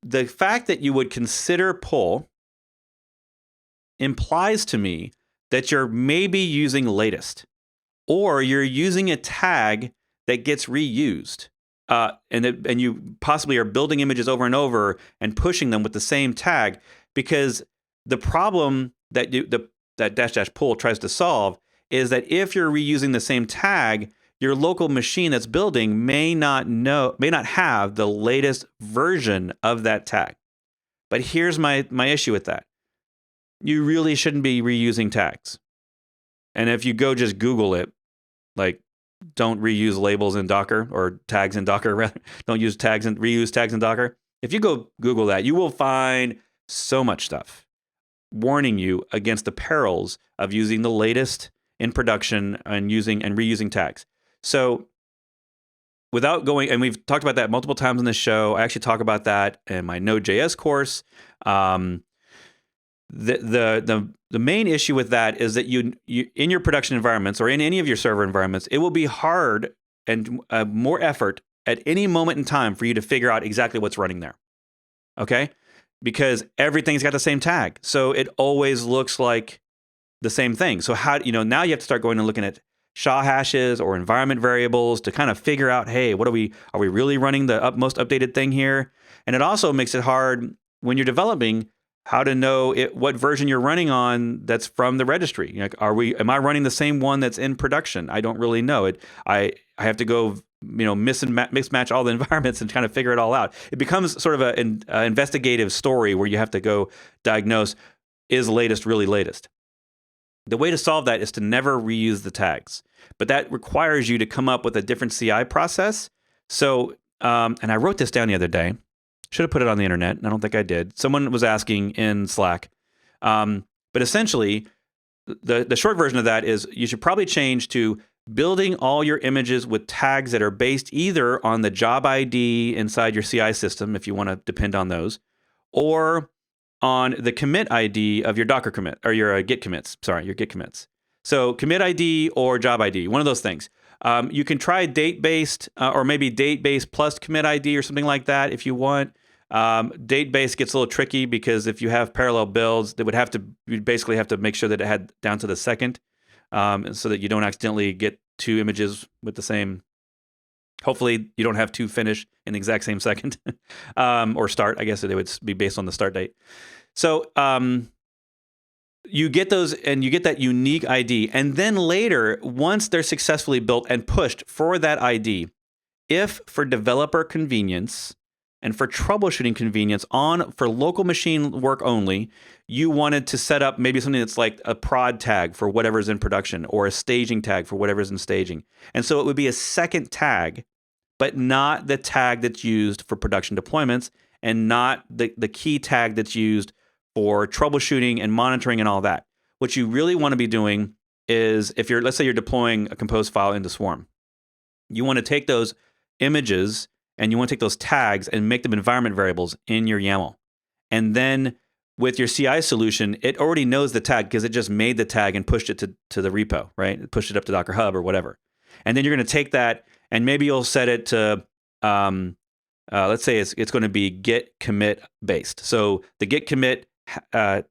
The fact that you would consider pull implies to me that you're maybe using latest, or you're using a tag that gets reused. And you possibly are building images over and over and pushing them with the same tag, because the problem that that --pull tries to solve is that if you're reusing the same tag, your local machine that's building may not have the latest version of that tag. But here's my issue with that. You really shouldn't be reusing tags. And if you go just Google it, like, don't reuse labels in Docker, or tags in Docker, rather. Don't use tags and reuse tags in Docker. If you go Google that, you will find so much stuff warning you against the perils of using the latest in production and reusing tags. So without going, and we've talked about that multiple times on this show. I actually talk about that in my Node.js course. The main issue with that is that you in your production environments or in any of your server environments, it will be hard and more effort at any moment in time for you to figure out exactly what's running there. Okay? Because everything's got the same tag. So it always looks like the same thing. So now you have to start going and looking at SHA hashes or environment variables to kind of figure out, hey, are we really running the most updated thing here? And it also makes it hard when you're developing how to know what version you're running on that's from the registry. Like, am I running the same one that's in production? I don't really know it. I have to go, mix match all the environments and kind of figure it all out. It becomes sort of an investigative story where you have to go diagnose, is latest really latest? The way to solve that is to never reuse the tags, but that requires you to come up with a different CI process. So, and I wrote this down the other day. Should have put it on the internet, and I don't think I did. Someone was asking in Slack. But essentially, the short version of that is you should probably change to building all your images with tags that are based either on the job ID inside your CI system, if you want to depend on those, or on the commit ID of your Docker commit or your Git commits. Sorry, your Git commits. So commit ID or job ID, one of those things. You can try date-based or maybe date-based plus commit ID or something like that if you want. Date-based gets a little tricky because if you have parallel builds, you'd basically have to make sure that it had down to the second, so that you don't accidentally get two images with the same. Hopefully, you don't have two finish in the exact same second, or start. I guess it would be based on the start date. So you get those, and you get that unique ID, and then later, once they're successfully built and pushed for that ID, if for developer convenience and for troubleshooting convenience for local machine work only, you wanted to set up maybe something that's like a prod tag for whatever's in production or a staging tag for whatever's in staging. And so it would be a second tag, but not the tag that's used for production deployments and not the key tag that's used for troubleshooting and monitoring and all that. What you really want to be doing is let's say you're deploying a compose file into Swarm, you want to take those images and you want to take those tags and make them environment variables in your YAML. And then with your CI solution, it already knows the tag because it just made the tag and pushed it to the repo, right? It pushed it up to Docker Hub or whatever. And then you're going to take that and maybe you'll set it to, let's say it's going to be git commit based. So the git commit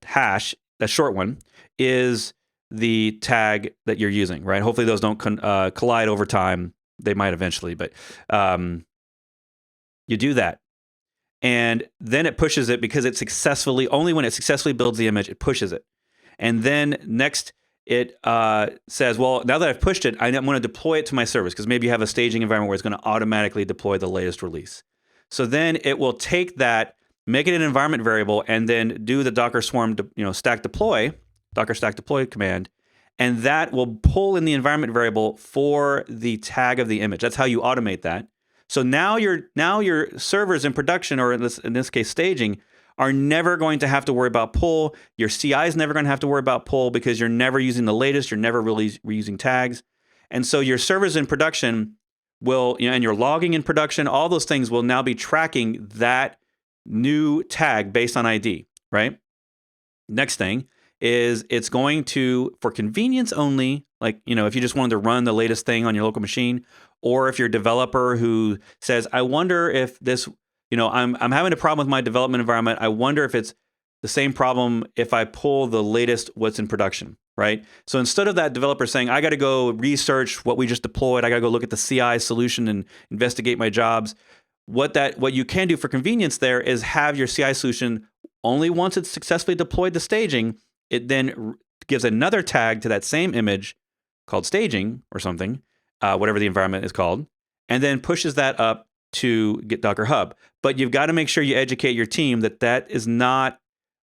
hash, that short one, is the tag that you're using, right? Hopefully those don't collide over time. They might eventually, but you do that. And then it pushes it because only when it successfully builds the image, it pushes it. And then next it says, well, now that I've pushed it, I'm going to deploy it to my service because maybe you have a staging environment where it's going to automatically deploy the latest release. So then it will take that, make it an environment variable, and then do the Docker Swarm, stack deploy, Docker stack deploy command, and that will pull in the environment variable for the tag of the image. That's how you automate that. So now your servers in production, or in this case staging, are never going to have to worry about pull. Your CI is never going to have to worry about pull because you're never using the latest. You're never really reusing tags, and so your servers in production will, and your logging in production, all those things will now be tracking that new tag based on ID, right? Next thing is it's going to, for convenience only, like, if you just wanted to run the latest thing on your local machine, or if you're a developer who says, I wonder if this, I'm having a problem with my development environment. I wonder if it's the same problem if I pull the latest what's in production, right? So instead of that developer saying, I got to go research what we just deployed, I got to go look at the CI solution and investigate my jobs, what you can do for convenience there is have your CI solution, only once it's successfully deployed to staging, it then gives another tag to that same image called staging or something, whatever the environment is called, and then pushes that up to get Docker Hub. But you've got to make sure you educate your team that is not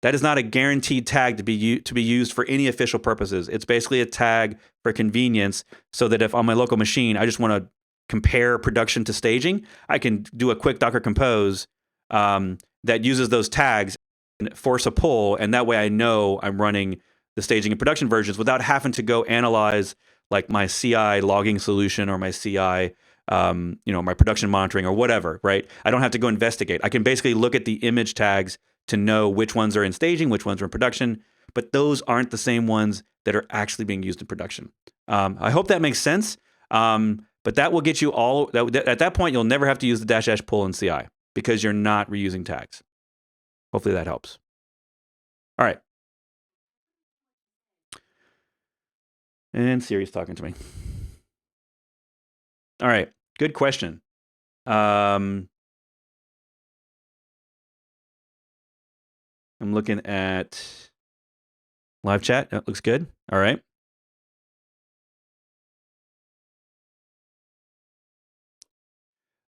a guaranteed tag to be used for any official purposes. It's basically a tag for convenience, so that if on my local machine I just want to compare production to staging, I can do a quick Docker compose that uses those tags and force a pull, and that way I know I'm running the staging and production versions without having to go analyze like my CI logging solution or my CI, my production monitoring or whatever, right? I don't have to go investigate. I can basically look at the image tags to know which ones are in staging, which ones are in production, but those aren't the same ones that are actually being used in production. I hope that makes sense. But that will get you at that point, you'll never have to use the -- pull in CI because you're not reusing tags. Hopefully that helps. All right. And Siri's talking to me. All right. Good question. I'm looking at live chat. That looks good. All right.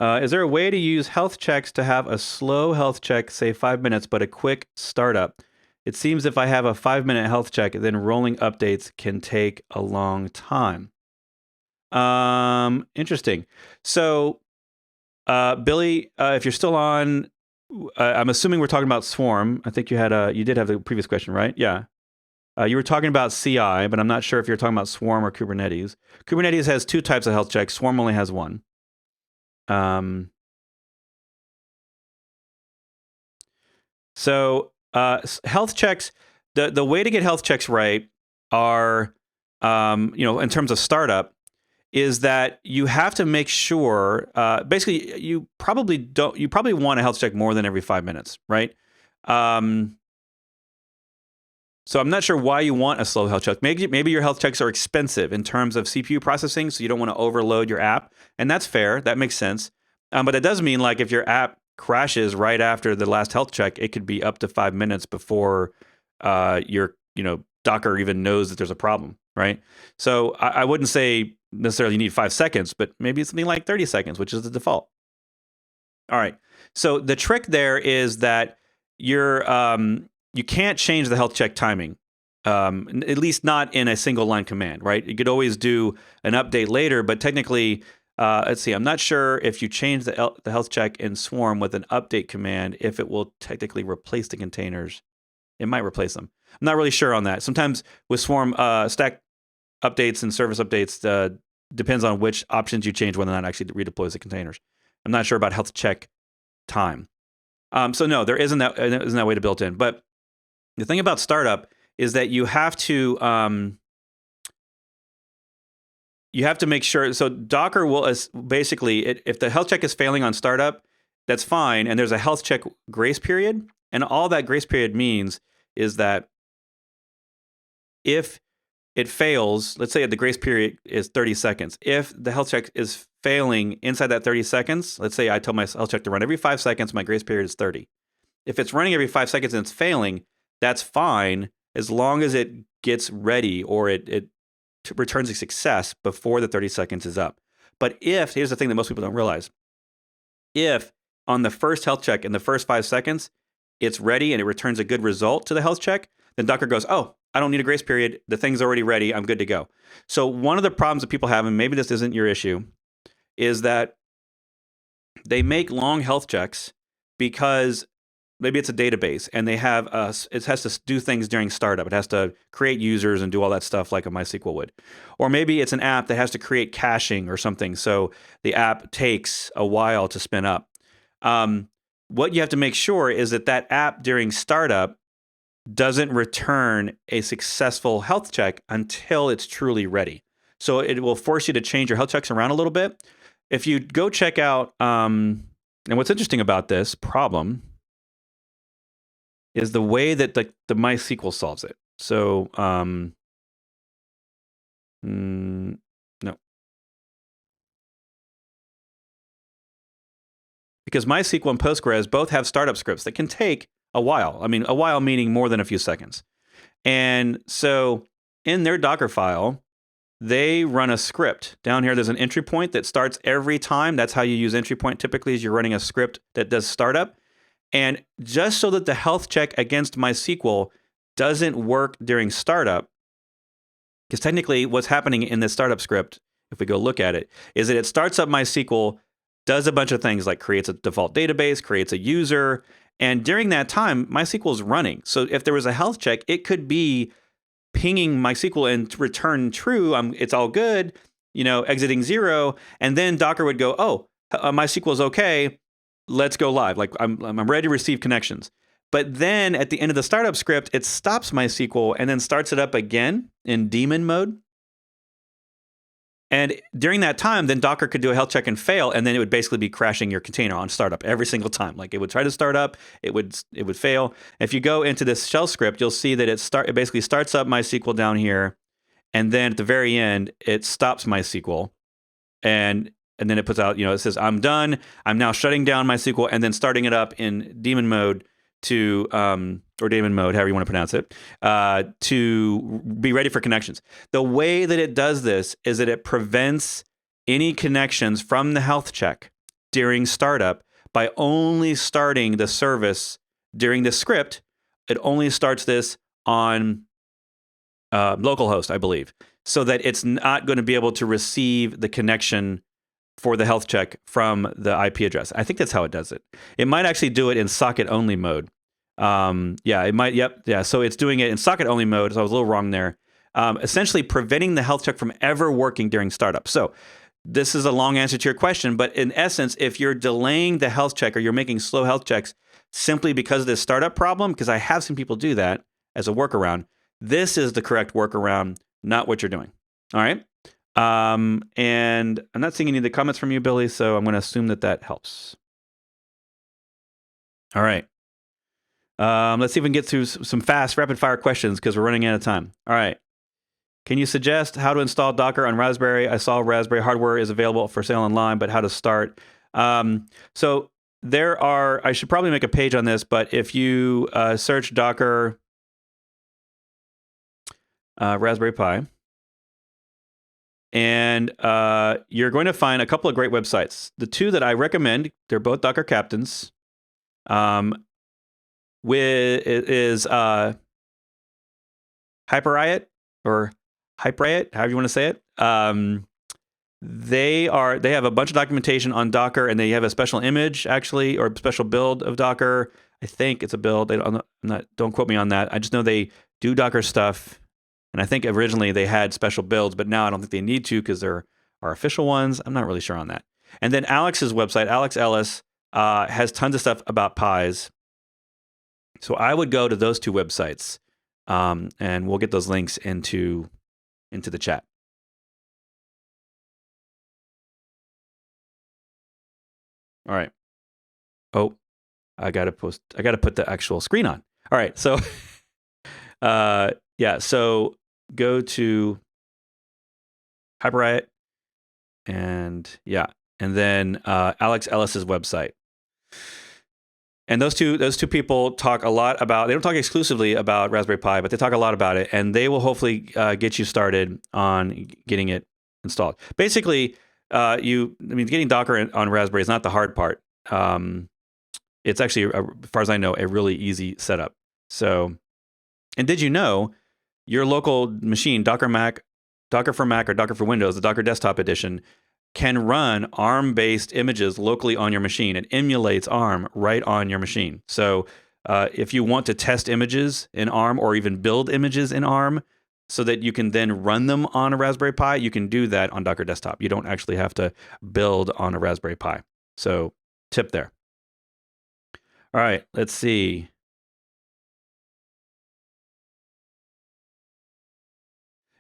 Is there a way to use health checks to have a slow health check, say 5 minutes, but a quick startup? It seems if I have a 5-minute health check, then rolling updates can take a long time. Interesting. So, Billy, if you're still on, I'm assuming we're talking about Swarm. I think you did have the previous question, right? Yeah. You were talking about CI, but I'm not sure if you're talking about Swarm or Kubernetes. Kubernetes has 2 types of health checks. Swarm only has 1. So health checks, the way to get health checks right are, in terms of startup, is that you have to make sure, basically, you probably want a health check more than every 5 minutes, right? So I'm not sure why you want a slow health check. Maybe your health checks are expensive in terms of CPU processing, so you don't want to overload your app, and that's fair. That makes sense. But it does mean, like, if your app crashes right after the last health check, it could be up to 5 minutes before your Docker even knows that there's a problem, right? So I wouldn't say necessarily you need 5 seconds, but maybe it's something like 30 seconds, which is the default. All right. So the trick there is that you can't change the health check timing, at least not in a single line command, right? You could always do an update later, but technically, let's see, I'm not sure if you change the health check in Swarm with an update command, if it will technically replace the containers. It might replace them. I'm not really sure on that. Sometimes with Swarm, stack updates and service updates depends on which options you change, whether or not it actually redeploys the containers. I'm not sure about health check time. So no, there isn't that way to built in. But the thing about startup is that you have to make sure. So Docker will basically, if the health check is failing on startup, that's fine, and there's a health check grace period, and all that grace period means is that if it fails, let's say the grace period is 30 seconds. If the health check is failing inside that 30 seconds, let's say I tell my health check to run every 5 seconds, my grace period is 30. If it's running every 5 seconds and it's failing, that's fine as long as it gets ready or it returns a success before the 30 seconds is up. But here's the thing that most people don't realize, if on the first health check in the first 5 seconds, it's ready and it returns a good result to the health check, then Docker goes, oh, I don't need a grace period. The thing's already ready. I'm good to go. So one of the problems that people have, and maybe this isn't your issue, is that they make long health checks because maybe it's a database and they have it has to do things during startup. It has to create users and do all that stuff like a MySQL would. Or maybe it's an app that has to create caching or something. So the app takes a while to spin up. What you have to make sure is that app during startup doesn't return a successful health check until it's truly ready. So it will force you to change your health checks around a little bit. If you go check out, and what's interesting about this problem is the way that the MySQL solves it. So, no. Because MySQL and Postgres both have startup scripts that can take a while. I mean, a while meaning more than a few seconds. And so in their Docker file, they run a script. Down here, there's an entry point that starts every time. That's how you use entry point typically, is you're running a script that does startup. And just so that the health check against MySQL doesn't work during startup, because technically what's happening in this startup script, if we go look at it, is that it starts up MySQL, does a bunch of things like creates a default database, creates a user, and during that time, MySQL is running. So if there was a health check, it could be pinging MySQL and return true, it's all good, exiting 0, and then Docker would go, oh, MySQL is okay, let's go live. Like I'm ready to receive connections. But then at the end of the startup script, it stops MySQL and then starts it up again in daemon mode. And during that time, then Docker could do a health check and fail, and then it would basically be crashing your container on startup every single time. Like it would try to start up, it would fail. If you go into this shell script, you'll see that it basically starts up MySQL down here, and then at the very end, it stops MySQL, and then it puts out, it says, I'm done. I'm now shutting down MySQL and then starting it up in daemon mode or daemon mode, however you want to pronounce it, to be ready for connections. The way that it does this is that it prevents any connections from the health check during startup by only starting the service during the script. It only starts this on localhost, I believe, so that it's not going to be able to receive the connection for the health check from the IP address. I think that's how it does it. It might actually do it in socket only mode. Yeah, it might. Yep. Yeah. So it's doing it in socket only mode. So I was a little wrong there. Essentially preventing the health check from ever working during startup. So this is a long answer to your question, but in essence, if you're delaying the health check or you're making slow health checks simply because of this startup problem, because I have seen people do that as a workaround, this is the correct workaround, not what you're doing. All right. And I'm not seeing any of the comments from you, Billy, so I'm going to assume that that helps. All right. Let's see if we can get through some fast, rapid-fire questions because we're running out of time. All right. Can you suggest how to install Docker on Raspberry? I saw Raspberry hardware is available for sale online, but how to start? So there are, I should probably make a page on this, but if you search Docker Raspberry Pi, and you're going to find a couple of great websites. The two that I recommend, they're both Docker captains. Is Hyper-Riot or Hyper-Riot, however you want to say it. They have a bunch of documentation on Docker, and they have a special image actually, or a special build of Docker. I think it's a build. Don't quote me on that. I just know they do Docker stuff, and I think originally they had special builds, but now I don't think they need to because they're our official ones. I'm not really sure on that. And then Alex's website, Alex Ellis, has tons of stuff about pies. So I would go to those two websites, and we'll get those links into the chat. All right. Oh, I gotta put the actual screen on. All right. So, yeah. So go to Hyper-Riot, and yeah, and then Alex Ellis's website. And those two people talk a lot about, they don't talk exclusively about Raspberry Pi, but they talk a lot about it, and they will hopefully get you started on getting it installed. Basically, getting Docker on Raspberry is not the hard part. It's actually, as far as I know, a really easy setup. So, and did you know your local machine, Docker for Mac or Docker for Windows, the Docker Desktop Edition, can run ARM-based images locally on your machine. It emulates ARM right on your machine. So if you want to test images in ARM or even build images in ARM so that you can then run them on a Raspberry Pi, you can do that on Docker Desktop. You don't actually have to build on a Raspberry Pi. So tip there. All right, let's see.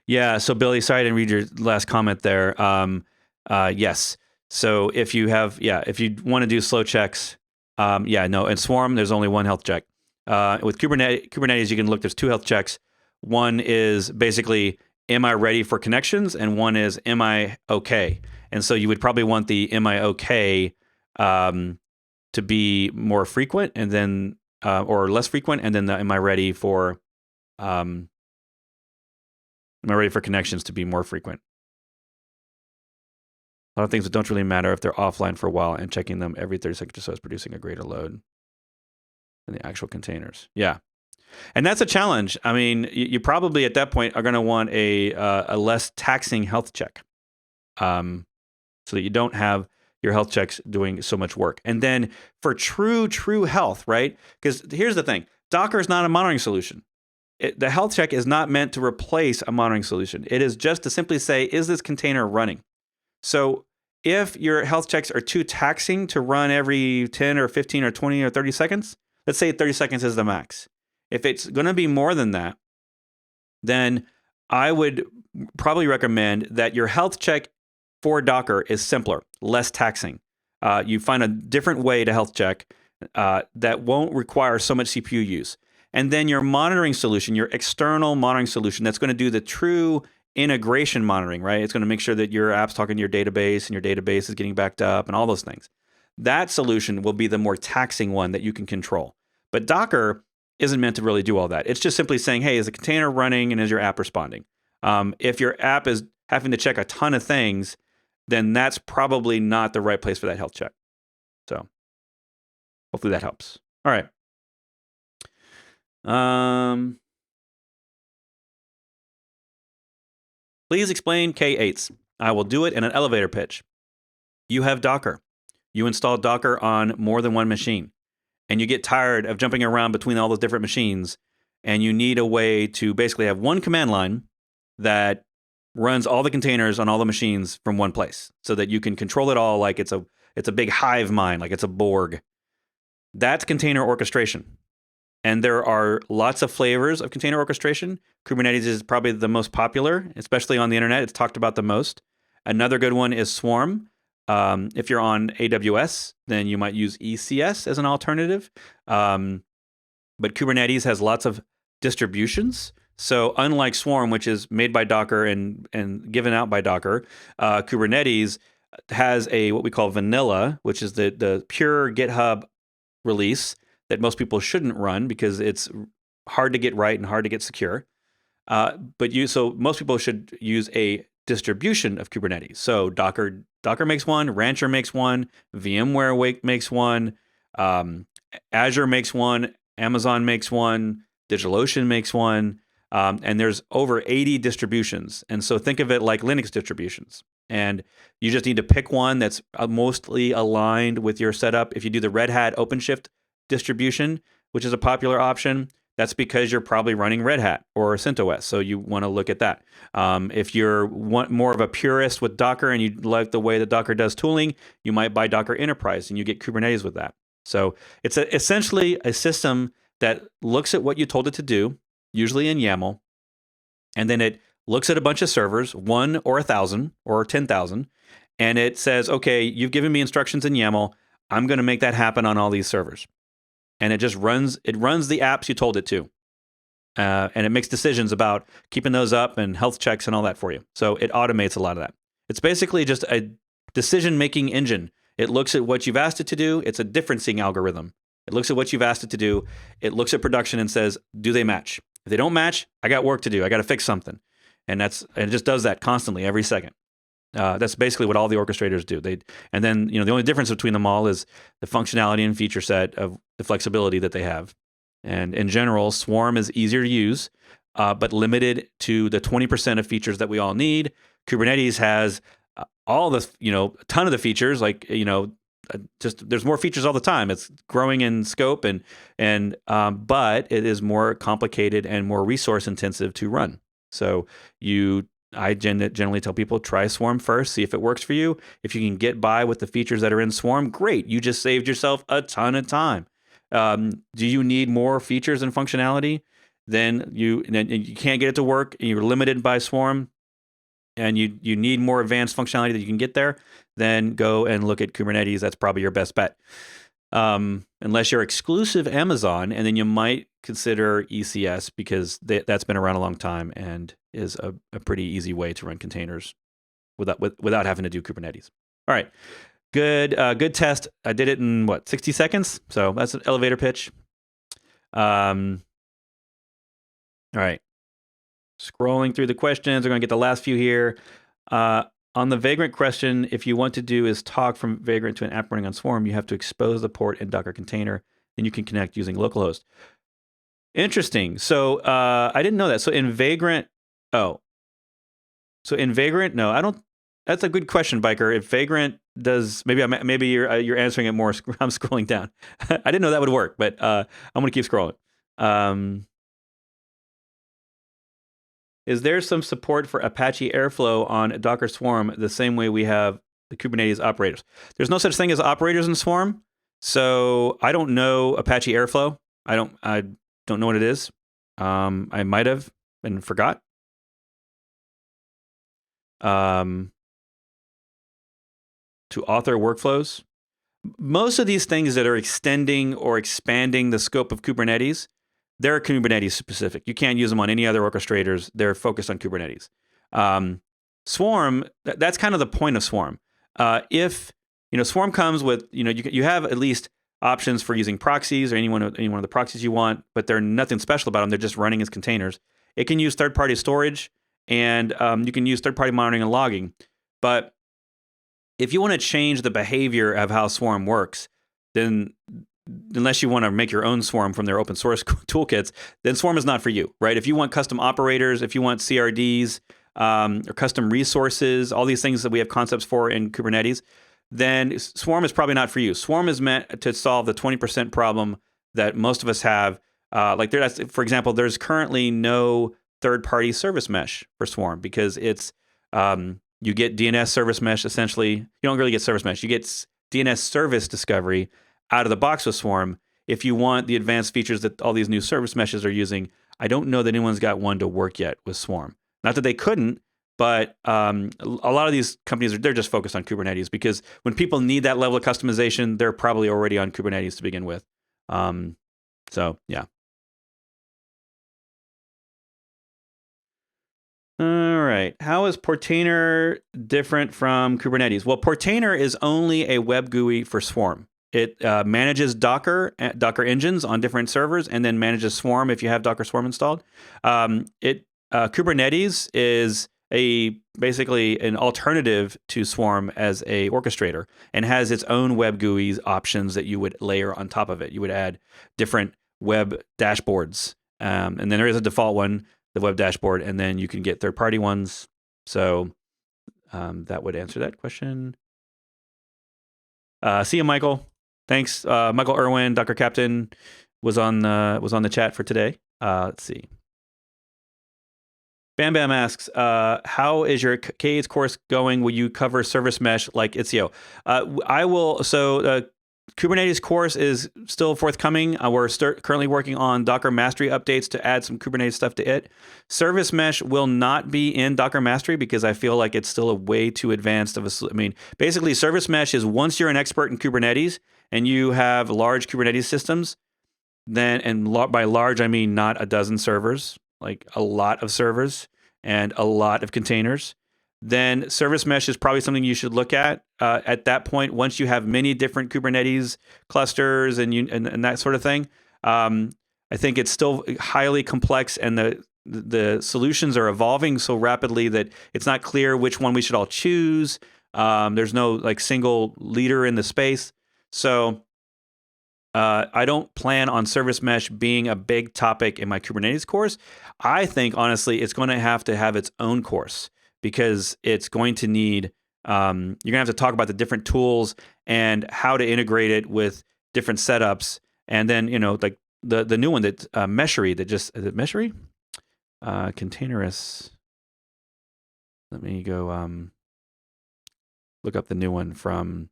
Yeah, so Billy, sorry I didn't read your last comment there. Yes. So if you want to do slow checks, in Swarm, there's only one health check. With Kubernetes, you can look, there's two health checks. One is basically, am I ready for connections? And one is, am I okay? And so you would probably want the am I okay to be more frequent, and then, or less frequent, and then the am I ready for connections to be more frequent. A lot of things that don't really matter if they're offline for a while, and checking them every 30 seconds or so is producing a greater load than the actual containers. Yeah. And that's a challenge. I mean, you probably at that point are going to want a less taxing health check, so that you don't have your health checks doing so much work. And then for true health, right? Because here's the thing. Docker is not a monitoring solution. The health check is not meant to replace a monitoring solution. It is just to simply say, is this container running? So if your health checks are too taxing to run every 10 or 15 or 20 or 30 seconds, let's say 30 seconds is the max. If it's going to be more than that, then I would probably recommend that your health check for Docker is simpler, less taxing. You find a different way to health check that won't require so much CPU use. And then your monitoring solution, your external monitoring solution, that's going to do the true integration monitoring, right? It's going to make sure that your app's talking to your database and your database is getting backed up and all those things. That solution will be the more taxing one that you can control. But Docker isn't meant to really do all that. It's just simply saying, hey, is the container running and is your app responding? If your app is having to check a ton of things, then that's probably not the right place for that health check. So hopefully that helps. All right. Please explain K8s. I will do it in an elevator pitch. You have Docker. You install Docker on more than one machine. and you get tired of jumping around between all those different machines, and you need a way to basically have one command line that runs all the containers on all the machines from one place so that you can control it all like it's a big hive mind, like it's a Borg. That's container orchestration. And there are lots of flavors of container orchestration. Kubernetes is probably the most popular, especially on the internet. It's talked about the most. Another good one is Swarm. If you're on AWS, then you might use ECS as an alternative. But Kubernetes has lots of distributions. So unlike Swarm, which is made by Docker and given out by Docker, Kubernetes has what we call vanilla, which is the pure GitHub release that most people shouldn't run because it's hard to get right and hard to get secure. So most people should use a distribution of Kubernetes. So Docker makes one, Rancher makes one, VMware makes one, Azure makes one, Amazon makes one, DigitalOcean makes one, and there's over 80 distributions. And so think of it like Linux distributions. And you just need to pick one that's mostly aligned with your setup. If you do the Red Hat OpenShift distribution, which is a popular option, that's because you're probably running Red Hat or CentOS, so you want to look at that. If you're more of a purist with Docker and you like the way that Docker does tooling, you might buy Docker Enterprise and you get Kubernetes with that. So it's essentially a system that looks at what you told it to do, usually in YAML, and then it looks at a bunch of servers, 1 or 1,000 or 10,000, and it says, okay, you've given me instructions in YAML, I'm going to make that happen on all these servers. And it just runs the apps you told it to. And it makes decisions about keeping those up and health checks and all that for you. So it automates a lot of that. It's basically just a decision-making engine. It looks at what you've asked it to do. It's a differencing algorithm. It looks at what you've asked it to do. It looks at production and says, do they match? If they don't match, I got work to do. I got to fix something. And it just does that constantly every second. That's basically what all the orchestrators do. And then the only difference between them all is the functionality and feature set of the flexibility that they have. And in general, Swarm is easier to use, but limited to the 20% of features that we all need. Kubernetes has all the a ton of the features, just there's more features all the time. It's growing in scope but it is more complicated and more resource intensive to run. So I generally tell people, try Swarm first, see if it works for you. If you can get by with the features that are in Swarm, great. You just saved yourself a ton of time. Do you need more features and functionality? Then you can't get it to work, and you're limited by Swarm, and you need more advanced functionality that you can get there, then go and look at Kubernetes. That's probably your best bet. Unless you're exclusive Amazon, and then you might consider ECS because that's been around a long time and is a pretty easy way to run containers without having to do Kubernetes. All right, good test. I did it in 60 seconds. So that's an elevator pitch. All right, scrolling through the questions. We're going to get the last few here. On the Vagrant question, if you want to do is talk from Vagrant to an app running on Swarm, you have to expose the port in Docker container, then you can connect using localhost. Interesting. So I didn't know that. So in Vagrant, no, I don't. That's a good question, Biker. If Vagrant does, maybe you're answering it more. I'm scrolling down. I didn't know that would work, but I'm going to keep scrolling. Is there some support for Apache Airflow on Docker Swarm the same way we have the Kubernetes operators? There's no such thing as operators in Swarm, so I don't know Apache Airflow. I don't know what it is. I might have and forgot. To author workflows. Most of these things that are extending or expanding the scope of Kubernetes, they're Kubernetes specific. You can't use them on any other orchestrators. They're focused on Kubernetes. Swarm, that's kind of the point of Swarm. If Swarm comes with, you have at least options for using proxies or any one of the proxies you want, but they're nothing special about them. They're just running as containers. It can use third-party storage, and you can use third-party monitoring and logging. But if you want to change the behavior of how Swarm works, then unless you want to make your own Swarm from their open source toolkits, then Swarm is not for you, right? If you want custom operators, if you want CRDs or custom resources, all these things that we have concepts for in Kubernetes, then Swarm is probably not for you. Swarm is meant to solve the 20% problem that most of us have. Like for example, there's currently no third-party service mesh for Swarm because it's you get DNS service mesh essentially. You don't really get service mesh. You get DNS service discovery out of the box with Swarm. If you want the advanced features that all these new service meshes are using, I don't know that anyone's got one to work yet with Swarm. Not that they couldn't, but a lot of these companies, they're just focused on Kubernetes because when people need that level of customization, they're probably already on Kubernetes to begin with. So, yeah. All right. How is Portainer different from Kubernetes? Well, Portainer is only a web GUI for Swarm. It manages Docker engines on different servers, and then manages Swarm if you have Docker Swarm installed. Kubernetes is basically an alternative to Swarm as a orchestrator, and has its own web GUI options that you would layer on top of it. You would add different web dashboards, and then there is a default one, the web dashboard, and then you can get third-party ones. So that would answer that question. See you, Michael. Thanks, Michael Irwin. Dr. Captain was on the chat for today. Let's see. Bam Bam asks, how is your KA's course going? Will you cover service mesh like Istio? I will. So Kubernetes course is still forthcoming. We're currently working on Docker Mastery updates to add some Kubernetes stuff to it. Service mesh will not be in Docker Mastery because I feel like it's still a way too advanced of a. I mean, basically, service mesh is once you're an expert in Kubernetes and you have large Kubernetes systems, then, and by large I mean not a dozen servers, like a lot of servers and a lot of containers, then service mesh is probably something you should look at that point. Once you have many different Kubernetes clusters and that sort of thing, I think it's still highly complex, and the solutions are evolving so rapidly that it's not clear which one we should all choose. There's no like single leader in the space, so I don't plan on service mesh being a big topic in my Kubernetes course. I think honestly, it's going to have its own course, because it's going to need, you're going to have to talk about the different tools and how to integrate it with different setups. And then, like the new one that Meshery, is it Meshery? Containerous. Let me go look up the new one from.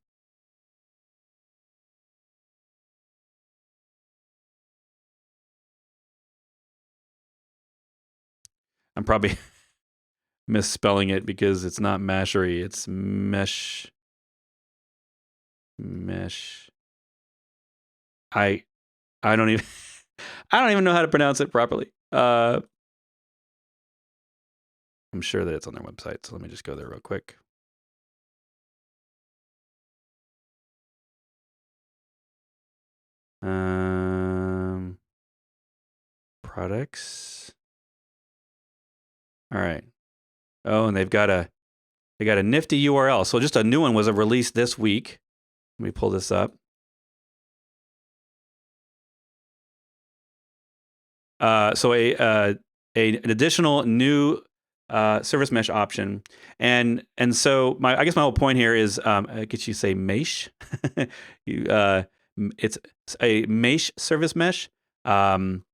I'm probably misspelling it because it's not Meshery, it's mesh. I don't even know how to pronounce it properly. I'm sure that it's on their website, so let me just go there real quick. Products. All right. Oh, and they got a nifty URL. So just a new one was released this week. Let me pull this up. So an additional new service mesh option, and so I guess my whole point here is, I guess you say mesh. It's a mesh service mesh from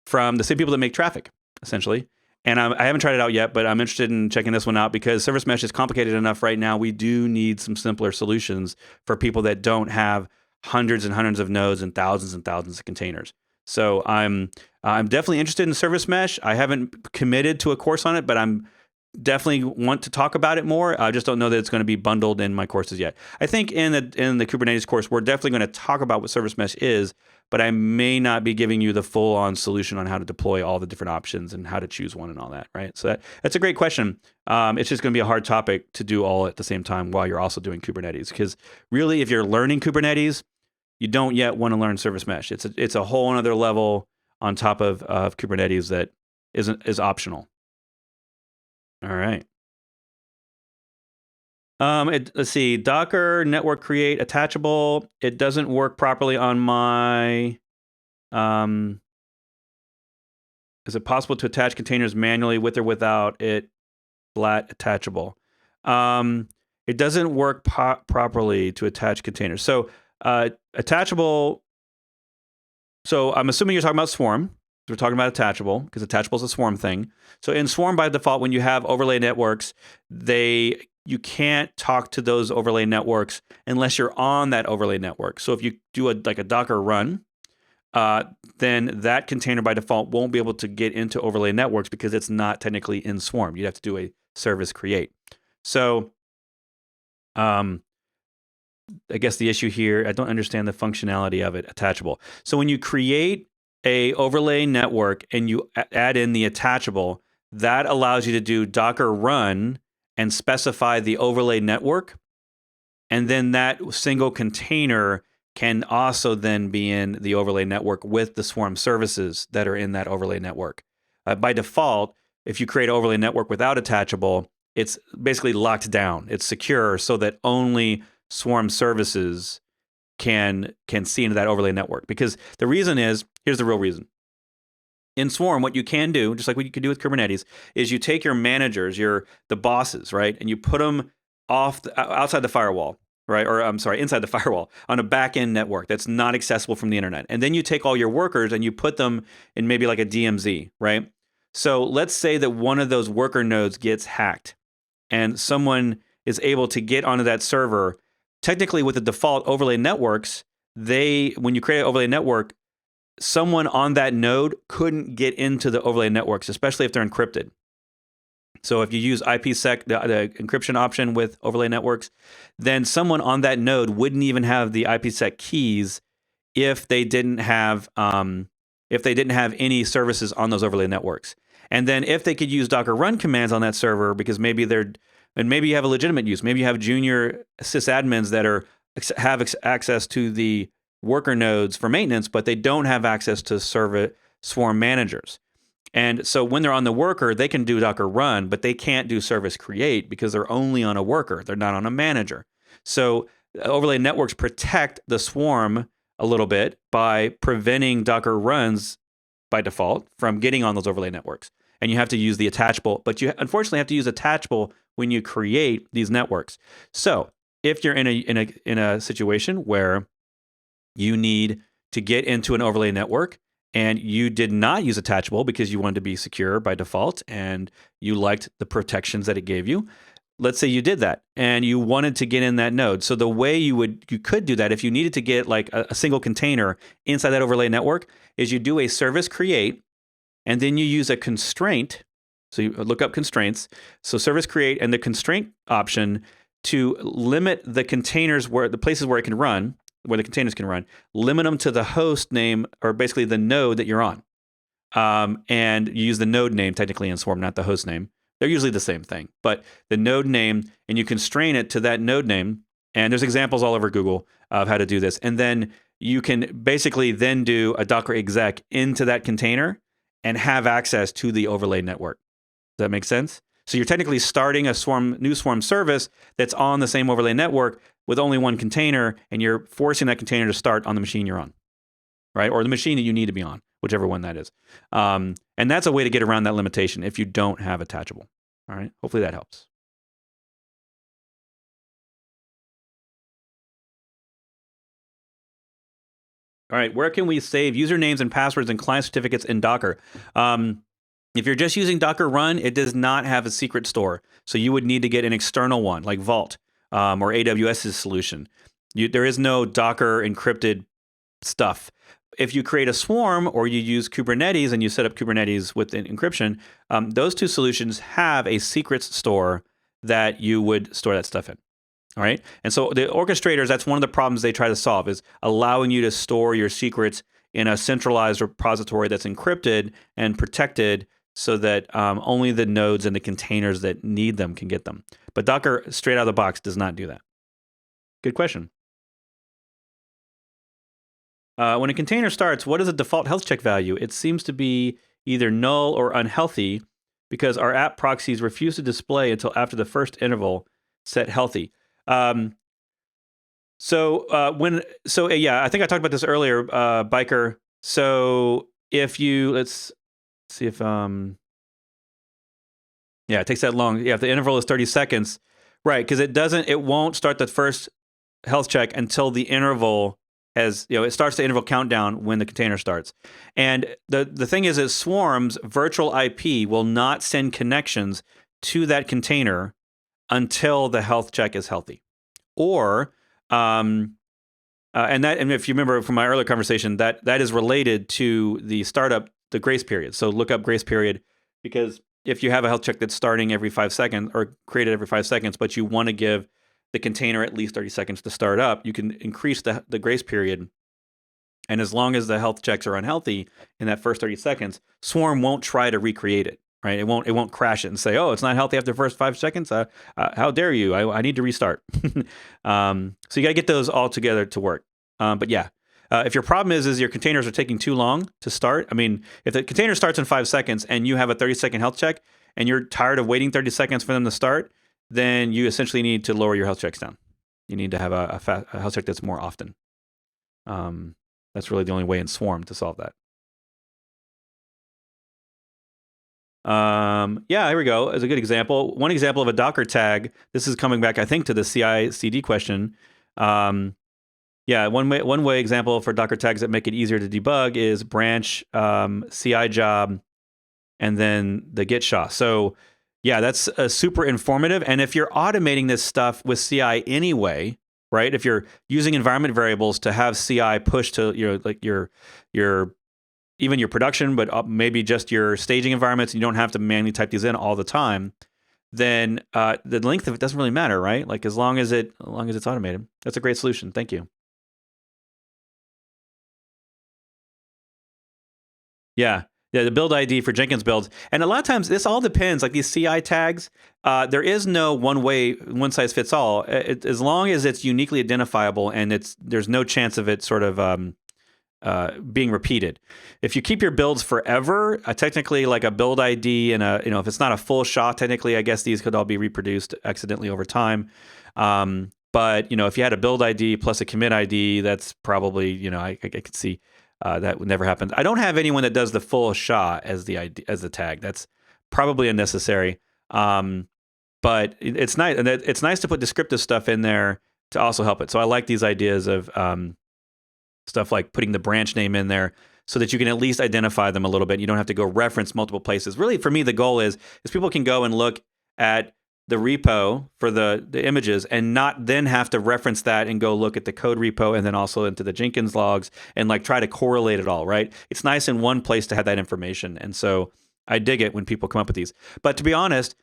the same people that make Traefik, essentially. And I haven't tried it out yet, but I'm interested in checking this one out because service mesh is complicated enough right now. We do need some simpler solutions for people that don't have hundreds and hundreds of nodes and thousands of containers. So I'm definitely interested in service mesh. I haven't committed to a course on it, but I'm definitely want to talk about it more. I just don't know that it's going to be bundled in my courses yet. I think in the Kubernetes course, we're definitely going to talk about what service mesh is, but I may not be giving you the full-on solution on how to deploy all the different options and how to choose one and all that, right? So that's a great question. It's just going to be a hard topic to do all at the same time while you're also doing Kubernetes, because really, if you're learning Kubernetes, you don't yet want to learn service mesh. It's a whole other level on top of Kubernetes that is optional. All right. Let's see. Docker network create attachable. It doesn't work properly on my. Is it possible to attach containers manually with or without it flat attachable? It doesn't work properly to attach containers. So attachable. So I'm assuming you're talking about Swarm. We're talking about attachable because attachable is a Swarm thing. So in Swarm by default, when you have overlay networks, you can't talk to those overlay networks unless you're on that overlay network. So if you do a Docker run, then that container by default won't be able to get into overlay networks because it's not technically in Swarm. You'd have to do a service create. So I guess the issue here, I don't understand the functionality of it, attachable. So when you create a overlay network and you add in the attachable, that allows you to do Docker run and specify the overlay network. And then that single container can also then be in the overlay network with the Swarm services that are in that overlay network. By default, if you create an overlay network without attachable, it's basically locked down. It's secure so that only Swarm services can see into that overlay network. Because the reason is, here's the real reason. In Swarm, what you can do, just like what you can do with Kubernetes, is you take your managers, the bosses, right, and you put them outside the firewall, right? Or I'm sorry, inside the firewall on a back-end network that's not accessible from the internet. And then you take all your workers and you put them in maybe like a DMZ, right? So let's say that one of those worker nodes gets hacked and someone is able to get onto that server. Technically, with the default overlay networks, when you create an overlay network, someone on that node couldn't get into the overlay networks, especially if they're encrypted. So if you use IPsec, the encryption option with overlay networks, then someone on that node wouldn't even have the IPsec keys if they didn't have any services on those overlay networks. And then if they could use Docker run commands on that server, because maybe you have a legitimate use, maybe you have junior sysadmins that have access to the worker nodes for maintenance, but they don't have access to Swarm managers. And so when they're on the worker, they can do Docker run, but they can't do service create because they're only on a worker. They're not on a manager. So overlay networks protect the Swarm a little bit by preventing Docker runs by default from getting on those overlay networks. And you have to use the attachable, but you unfortunately have to use attachable when you create these networks. So if you're in a situation where you need to get into an overlay network and you did not use attachable because you wanted to be secure by default and you liked the protections that it gave you, let's say you did that and you wanted to get in that node. So the way you could do that if you needed to get like a single container inside that overlay network is you do a service create and then you use a constraint. So you look up constraints. So service create and the constraint option to limit the containers the places where it can run, where the containers can run, limit them to the host name or basically the node that you're on. And you use the node name technically in Swarm, not the host name. They're usually the same thing, but the node name, and you constrain it to that node name. And there's examples all over Google of how to do this. And then you can basically then do a Docker exec into that container and have access to the overlay network. Does that make sense? So you're technically starting a new Swarm service that's on the same overlay network with only one container, and you're forcing that container to start on the machine you're on, right? Or the machine that you need to be on, whichever one that is. And that's a way to get around that limitation if you don't have attachable. All right, hopefully that helps. All right, where can we save usernames and passwords and client certificates in Docker? If you're just using Docker run, it does not have a secret store. So you would need to get an external one like Vault or AWS's solution. There is no Docker encrypted stuff. If you create a Swarm or you use Kubernetes and you set up Kubernetes with encryption, those two solutions have a secrets store that you would store that stuff in. All right. And so the orchestrators, that's one of the problems they try to solve, is allowing you to store your secrets in a centralized repository that's encrypted and protected so that only the nodes and the containers that need them can get them. But Docker, straight out of the box, does not do that. Good question. When a container starts, what is the default health check value? It seems to be either null or unhealthy because our app proxies refuse to display until after the first interval set healthy. Yeah, I think I talked about this earlier, Biker. So if you, let's see if, it takes that long. Yeah, if the interval is 30 seconds, right? Because it won't start the first health check until the interval as it starts the interval countdown when the container starts. And the thing is Swarm's virtual IP will not send connections to that container until the health check is healthy. Or and if you remember from my earlier conversation, that is related to the startup, the grace period. So look up grace period, because if you have a health check that's starting every 5 seconds or created every 5 seconds, but you want to give the container at least 30 seconds to start up, you can increase the grace period. And as long as the health checks are unhealthy in that first 30 seconds, Swarm won't try to recreate it, right? It won't crash it and say, oh, it's not healthy after the first 5 seconds. How dare you? I need to restart. So you got to get those all together to work. But yeah, if your problem is your containers are taking too long to start, I mean, if the container starts in 5 seconds and you have a 30-second health check and you're tired of waiting 30 seconds for them to start, then you essentially need to lower your health checks down. You need to have a health check that's more often. That's really the only way in Swarm to solve that. Yeah, here we go. As a good example, one example of a Docker tag. This is coming back, I think, to the CI/CD question. Yeah, one way example for Docker tags that make it easier to debug is branch, CI job, and then the git SHA. So yeah, that's super informative. And if you're automating this stuff with CI anyway, right? If you're using environment variables to have CI push to your even your production, but maybe just your staging environments, and you don't have to manually type these in all the time, then the length of it doesn't really matter, right? Like as long as it's automated. That's a great solution. Thank you. Yeah. Yeah, the build ID for Jenkins builds. And a lot of times this all depends, like these CI tags, there is no one size fits all. As long as it's uniquely identifiable and there's no chance of it sort of being repeated. If you keep your builds forever, technically like a build ID and if it's not a full SHA, technically, I guess these could all be reproduced accidentally over time. But if you had a build ID plus a commit ID, that's probably, I could see that would never happen. I don't have anyone that does the full SHA as the tag. That's probably unnecessary. But it's nice, and it's nice to put descriptive stuff in there to also help it. So I like these ideas of stuff like putting the branch name in there so that you can at least identify them a little bit. You don't have to go reference multiple places. Really, for me, the goal is people can go and look at the repo for the images and not then have to reference that and go look at the code repo and then also into the Jenkins logs and like try to correlate it all, right? It's nice in one place to have that information. And so I dig it when people come up with these. But to be honest,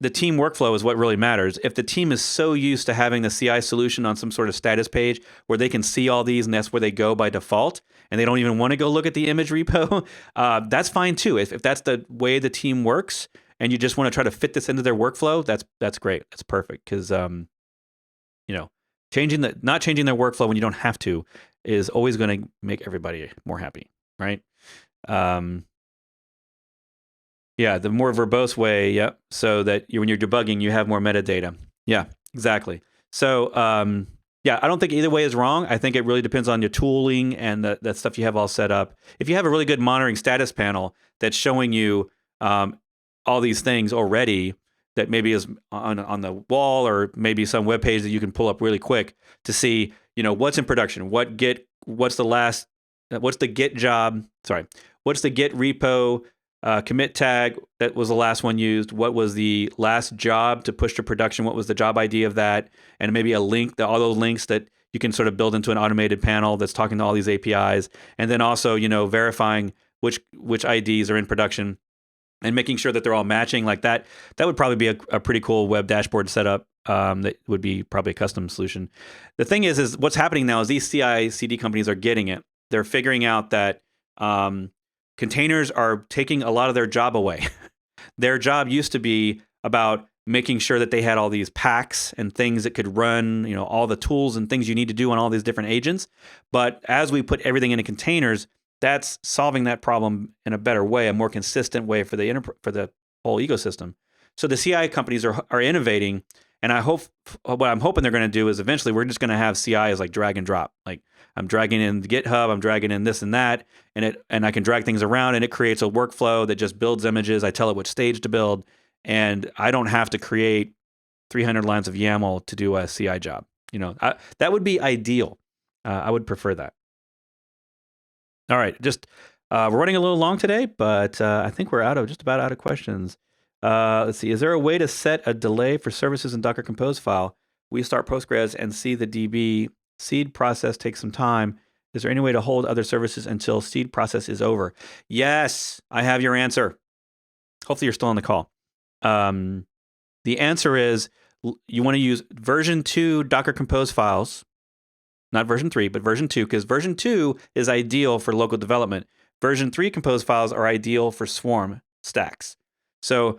the team workflow is what really matters. If the team is so used to having the CI solution on some sort of status page where they can see all these and that's where they go by default and they don't even want to go look at the image repo, that's fine too. If that's the way the team works and you just want to try to fit this into their workflow, that's great. That's perfect because not changing their workflow when you don't have to is always going to make everybody more happy, right? Yeah, the more verbose way, yep. So that when you're debugging, you have more metadata. Yeah, exactly. So, yeah, I don't think either way is wrong. I think it really depends on your tooling and that stuff you have all set up. If you have a really good monitoring status panel that's showing you all these things already, that maybe is on the wall or maybe some web page that you can pull up really quick to see, what's in production, what's the git job? Sorry, what's the git repo? Commit tag, that was the last one used. What was the last job to push to production? What was the job ID of that? And maybe a link, all those links that you can sort of build into an automated panel that's talking to all these APIs. And then also, verifying which IDs are in production and making sure that they're all matching like that. That would probably be a pretty cool web dashboard setup. That would be probably a custom solution. The thing is what's happening now is these CI/CD companies are getting it. They're figuring out that containers are taking a lot of their job away. Their job used to be about making sure that they had all these packs and things that could run, all the tools and things you need to do on all these different agents. But as we put everything into containers, that's solving that problem in a better way, a more consistent way for the whole ecosystem. So the CI companies are innovating, and what I'm hoping they're going to do is eventually we're just going to have CI as like drag and drop. Like I'm dragging in GitHub, I'm dragging in this and that, and I can drag things around, and it creates a workflow that just builds images. I tell it which stage to build, and I don't have to create 300 lines of YAML to do a CI job. That would be ideal. I would prefer that. All right, just we're running a little long today, but I think we're just about out of questions. Let's see. Is there a way to set a delay for services in Docker Compose file? We start Postgres and see the DB seed process take some time. Is there any way to hold other services until seed process is over? Yes, I have your answer. Hopefully, you're still on the call. The answer is you want to use version 2 Docker Compose files, not version 3, but version 2, because version 2 is ideal for local development. Version 3 Compose files are ideal for Swarm stacks. So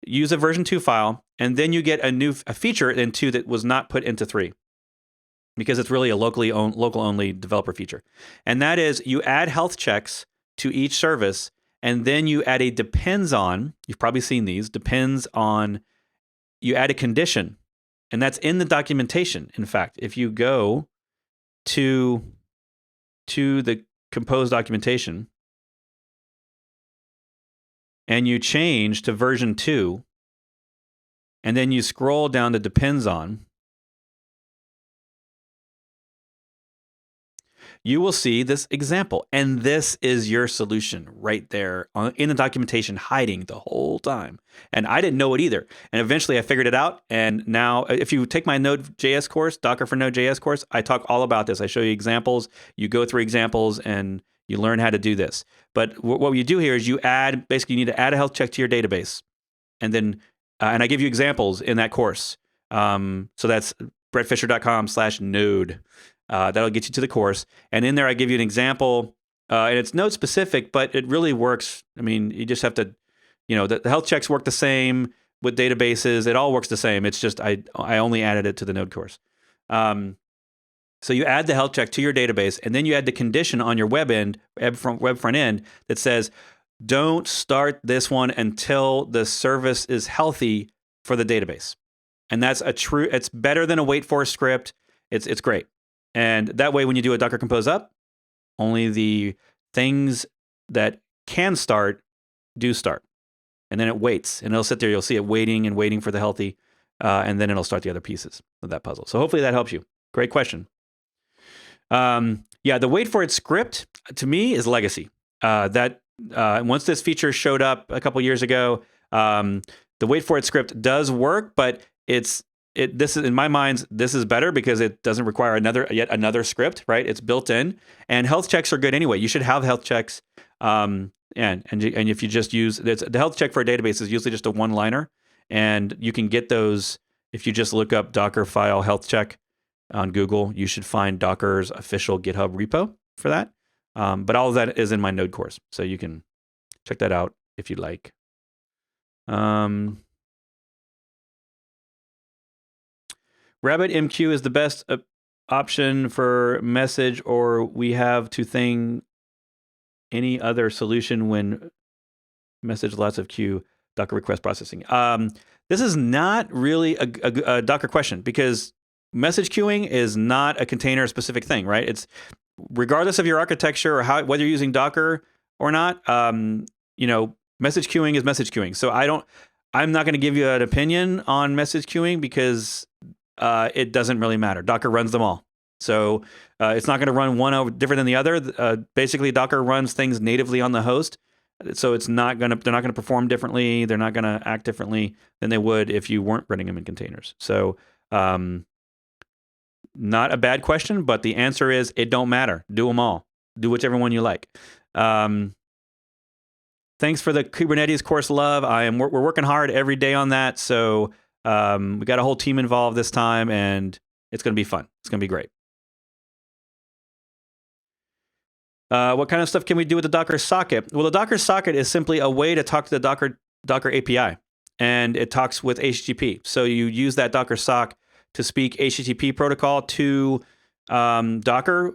use a version 2 file, and then you get a feature in 2 that was not put into 3, because it's really a local-only developer feature. And that is you add health checks to each service, and then you add a depends on, you've probably seen these, depends on, you add a condition, and that's in the documentation. In fact, if you go to the Compose documentation and you change to version 2, and then you scroll down to depends on, you will see this example. And this is your solution right there in the documentation, hiding the whole time. And I didn't know it either. And eventually I figured it out. And now if you take my Node.js course, Docker for Node.js course, I talk all about this. I show you examples. You go through examples and you learn how to do this. But what you do here is basically you need to add a health check to your database. And then, and I give you examples in that course. So that's bretfisher.com/node. That'll get you to the course. And in there, I give you an example. And it's node specific, but it really works. I mean, you just have to, the health checks work the same with databases. It all works the same. It's just I only added it to the node course. So you add the health check to your database, and then you add the condition on your web front end that says, don't start this one until the service is healthy for the database. And that's it's better than a wait for script. It's great. And that way, when you do a Docker Compose up, only the things that can start do start. And then it waits, and it'll sit there. You'll see it waiting and waiting for the healthy, and then it'll start the other pieces of that puzzle. So hopefully that helps you. Great question. The wait for it script, to me, is legacy. Once this feature showed up a couple years ago, the wait for it script does work, but this is, in my mind, this is better because it doesn't require yet another script, right? It's built in, and health checks are good anyway. You should have health checks, and if you just use the health check for a database is usually just a one-liner, and you can get those if you just look up Docker file health check on Google. You should find Docker's official GitHub repo for that. But all of that is in my Node course, so you can check that out if you'd like. RabbitMQ is the best option for message, or we have to thing any other solution when message lots of queue Docker request processing. This is not really a Docker question, because message queuing is not a container specific thing, right? It's regardless of your architecture or whether you're using Docker or not. Message queuing is message queuing. So I'm not going to give you an opinion on message queuing because it doesn't really matter. Docker runs them all. So it's not going to run one different than the other. Basically, Docker runs things natively on the host. So they're not going to perform differently. They're not going to act differently than they would if you weren't running them in containers. So not a bad question, but the answer is it don't matter. Do them all. Do whichever one you like. Thanks for the Kubernetes course, love. We're working hard every day on that. So we got a whole team involved this time, and it's going to be fun. It's going to be great. What kind of stuff can we do with the Docker socket? Well, the Docker socket is simply a way to talk to the Docker API, and it talks with HTTP. So you use that Docker sock to speak HTTP protocol to Docker,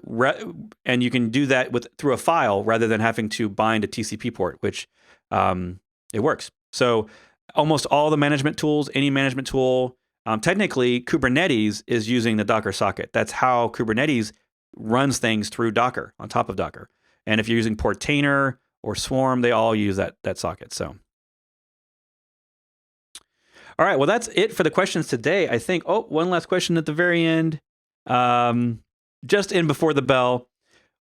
and you can do that through a file rather than having to bind a TCP port, which it works. So almost all the management tools, any management tool, technically Kubernetes is using the Docker socket. That's how Kubernetes runs things through Docker, on top of Docker. And if you're using Portainer or Swarm, they all use that socket. So, all right, well, that's it for the questions today, I think. Oh, one last question at the very end. just in before the bell.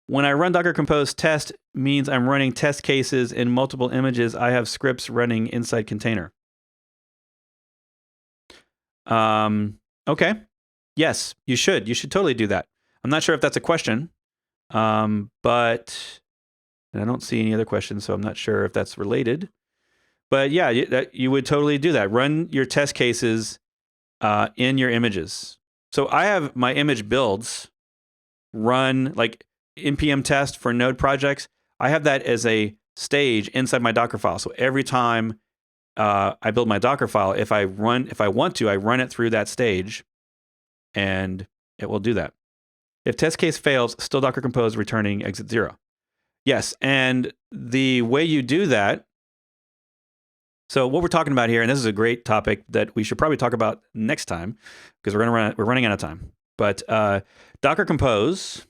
When I run Docker Compose test means I'm running test cases in multiple images. I have scripts running inside container. Okay. Yes, you should. You should totally do that. I'm not sure if that's a question, but I don't see any other questions, so I'm not sure if that's related. But yeah, you would totally do that. Run your test cases in your images. So I have my image builds run like npm test for node projects. I have that as a stage inside my Docker file. So every time I build my Docker file, if I want to, I run it through that stage, and it will do that. If test case fails, still Docker Compose returning exit 0. Yes, and the way you do that. So what we're talking about here, and this is a great topic that we should probably talk about next time because we're running out of time. But Docker Compose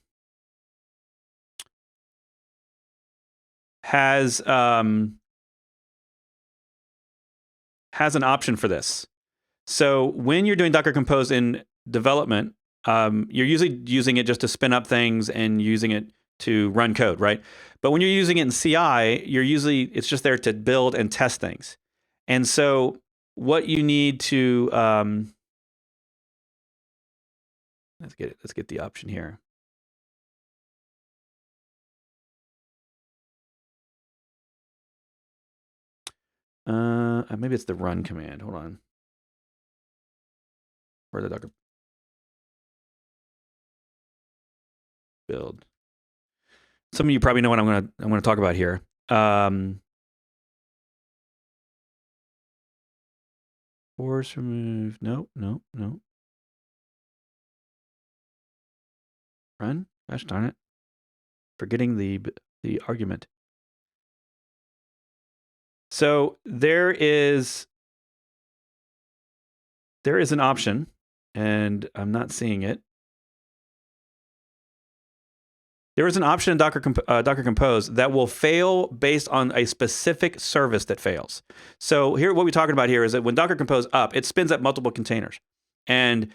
has an option for this. So when you're doing Docker Compose in development, you're usually using it just to spin up things and using it to run code, right? But when you're using it in CI, it's just there to build and test things. And so what you need to let's get the option here. Maybe it's the run command. Hold on. Where the Docker build. Some of you probably know what I'm gonna talk about here. Force remove. No. Run. Gosh darn it. Forgetting the argument. So there is an option, and I'm not seeing it. There is an option in Docker Compose that will fail based on a specific service that fails. So here, what we're talking about here is that when Docker Compose up, it spins up multiple containers, and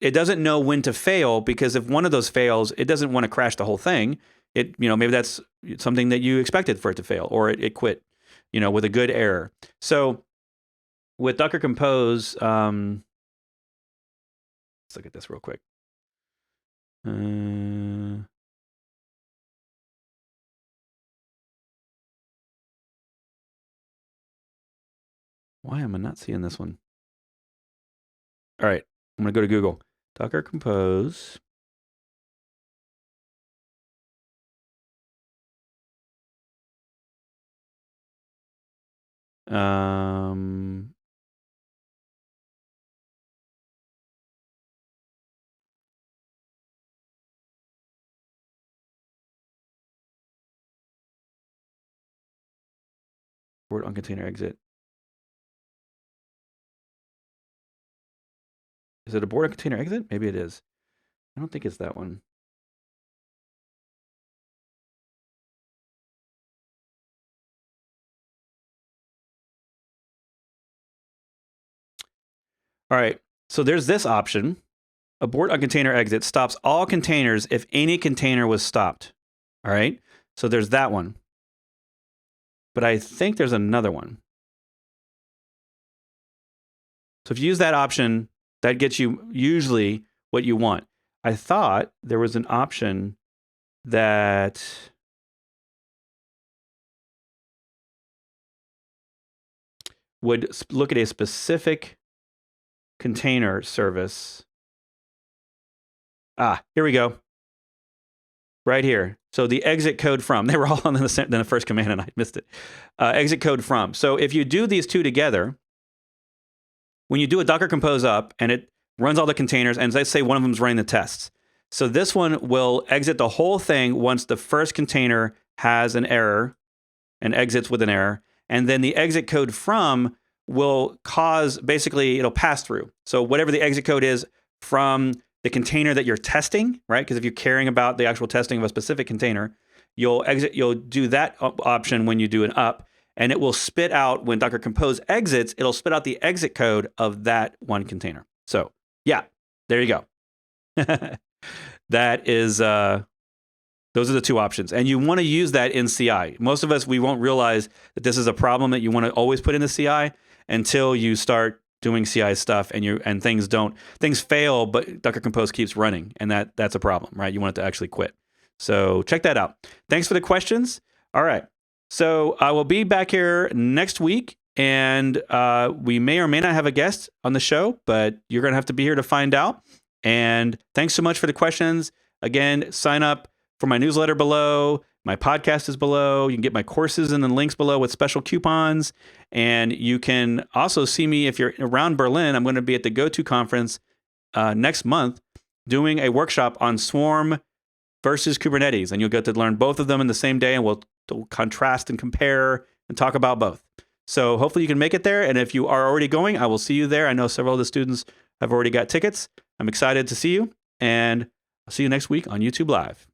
it doesn't know when to fail, because if one of those fails, it doesn't want to crash the whole thing. Maybe that's something that you expected for it to fail, or it quit, with a good error. So with Docker Compose, let's look at this real quick. Why am I not seeing this one? All right, I'm going to go to Google. Docker Compose. Board on container exit. Is it a board on container exit? Maybe it is. I don't think it's that one. All right, so there's this option. Abort on container exit stops all containers if any container was stopped. All right, so there's that one. But I think there's another one. So if you use that option, that gets you usually what you want. I thought there was an option that would look at a specific container service. Here we go. Right here. So the exit code from, they were all on the first command and I missed it. Exit code from. So if you do these two together, when you do a Docker Compose up and it runs all the containers, and let's say one of them is running the tests. So this one will exit the whole thing once the first container has an error and exits with an error. And then the exit code from will cause, basically, it'll pass through. So whatever the exit code is from the container that you're testing, right? Because if you're caring about the actual testing of a specific container, you'll do that option when you do an up, and it will spit out, when Docker Compose exits, it'll spit out the exit code of that one container. So yeah, there you go. that is, those are the two options. And you want to use that in CI. Most of us, we won't realize that this is a problem that you want to always put in the CI until you start doing CI stuff and things fail, but Docker Compose keeps running, and that's a problem, right? You want it to actually quit. So check that out. Thanks for the questions. All right. So I will be back here next week, and we may or may not have a guest on the show, but you're going to have to be here to find out. And thanks so much for the questions. Again, sign up for my newsletter below. My podcast is below. You can get my courses in the links below with special coupons. And you can also see me if you're around Berlin. I'm going to be at the GoTo conference next month doing a workshop on Swarm versus Kubernetes. And you'll get to learn both of them in the same day, and we'll contrast and compare and talk about both. So hopefully you can make it there. And if you are already going, I will see you there. I know several of the students have already got tickets. I'm excited to see you. And I'll see you next week on YouTube Live.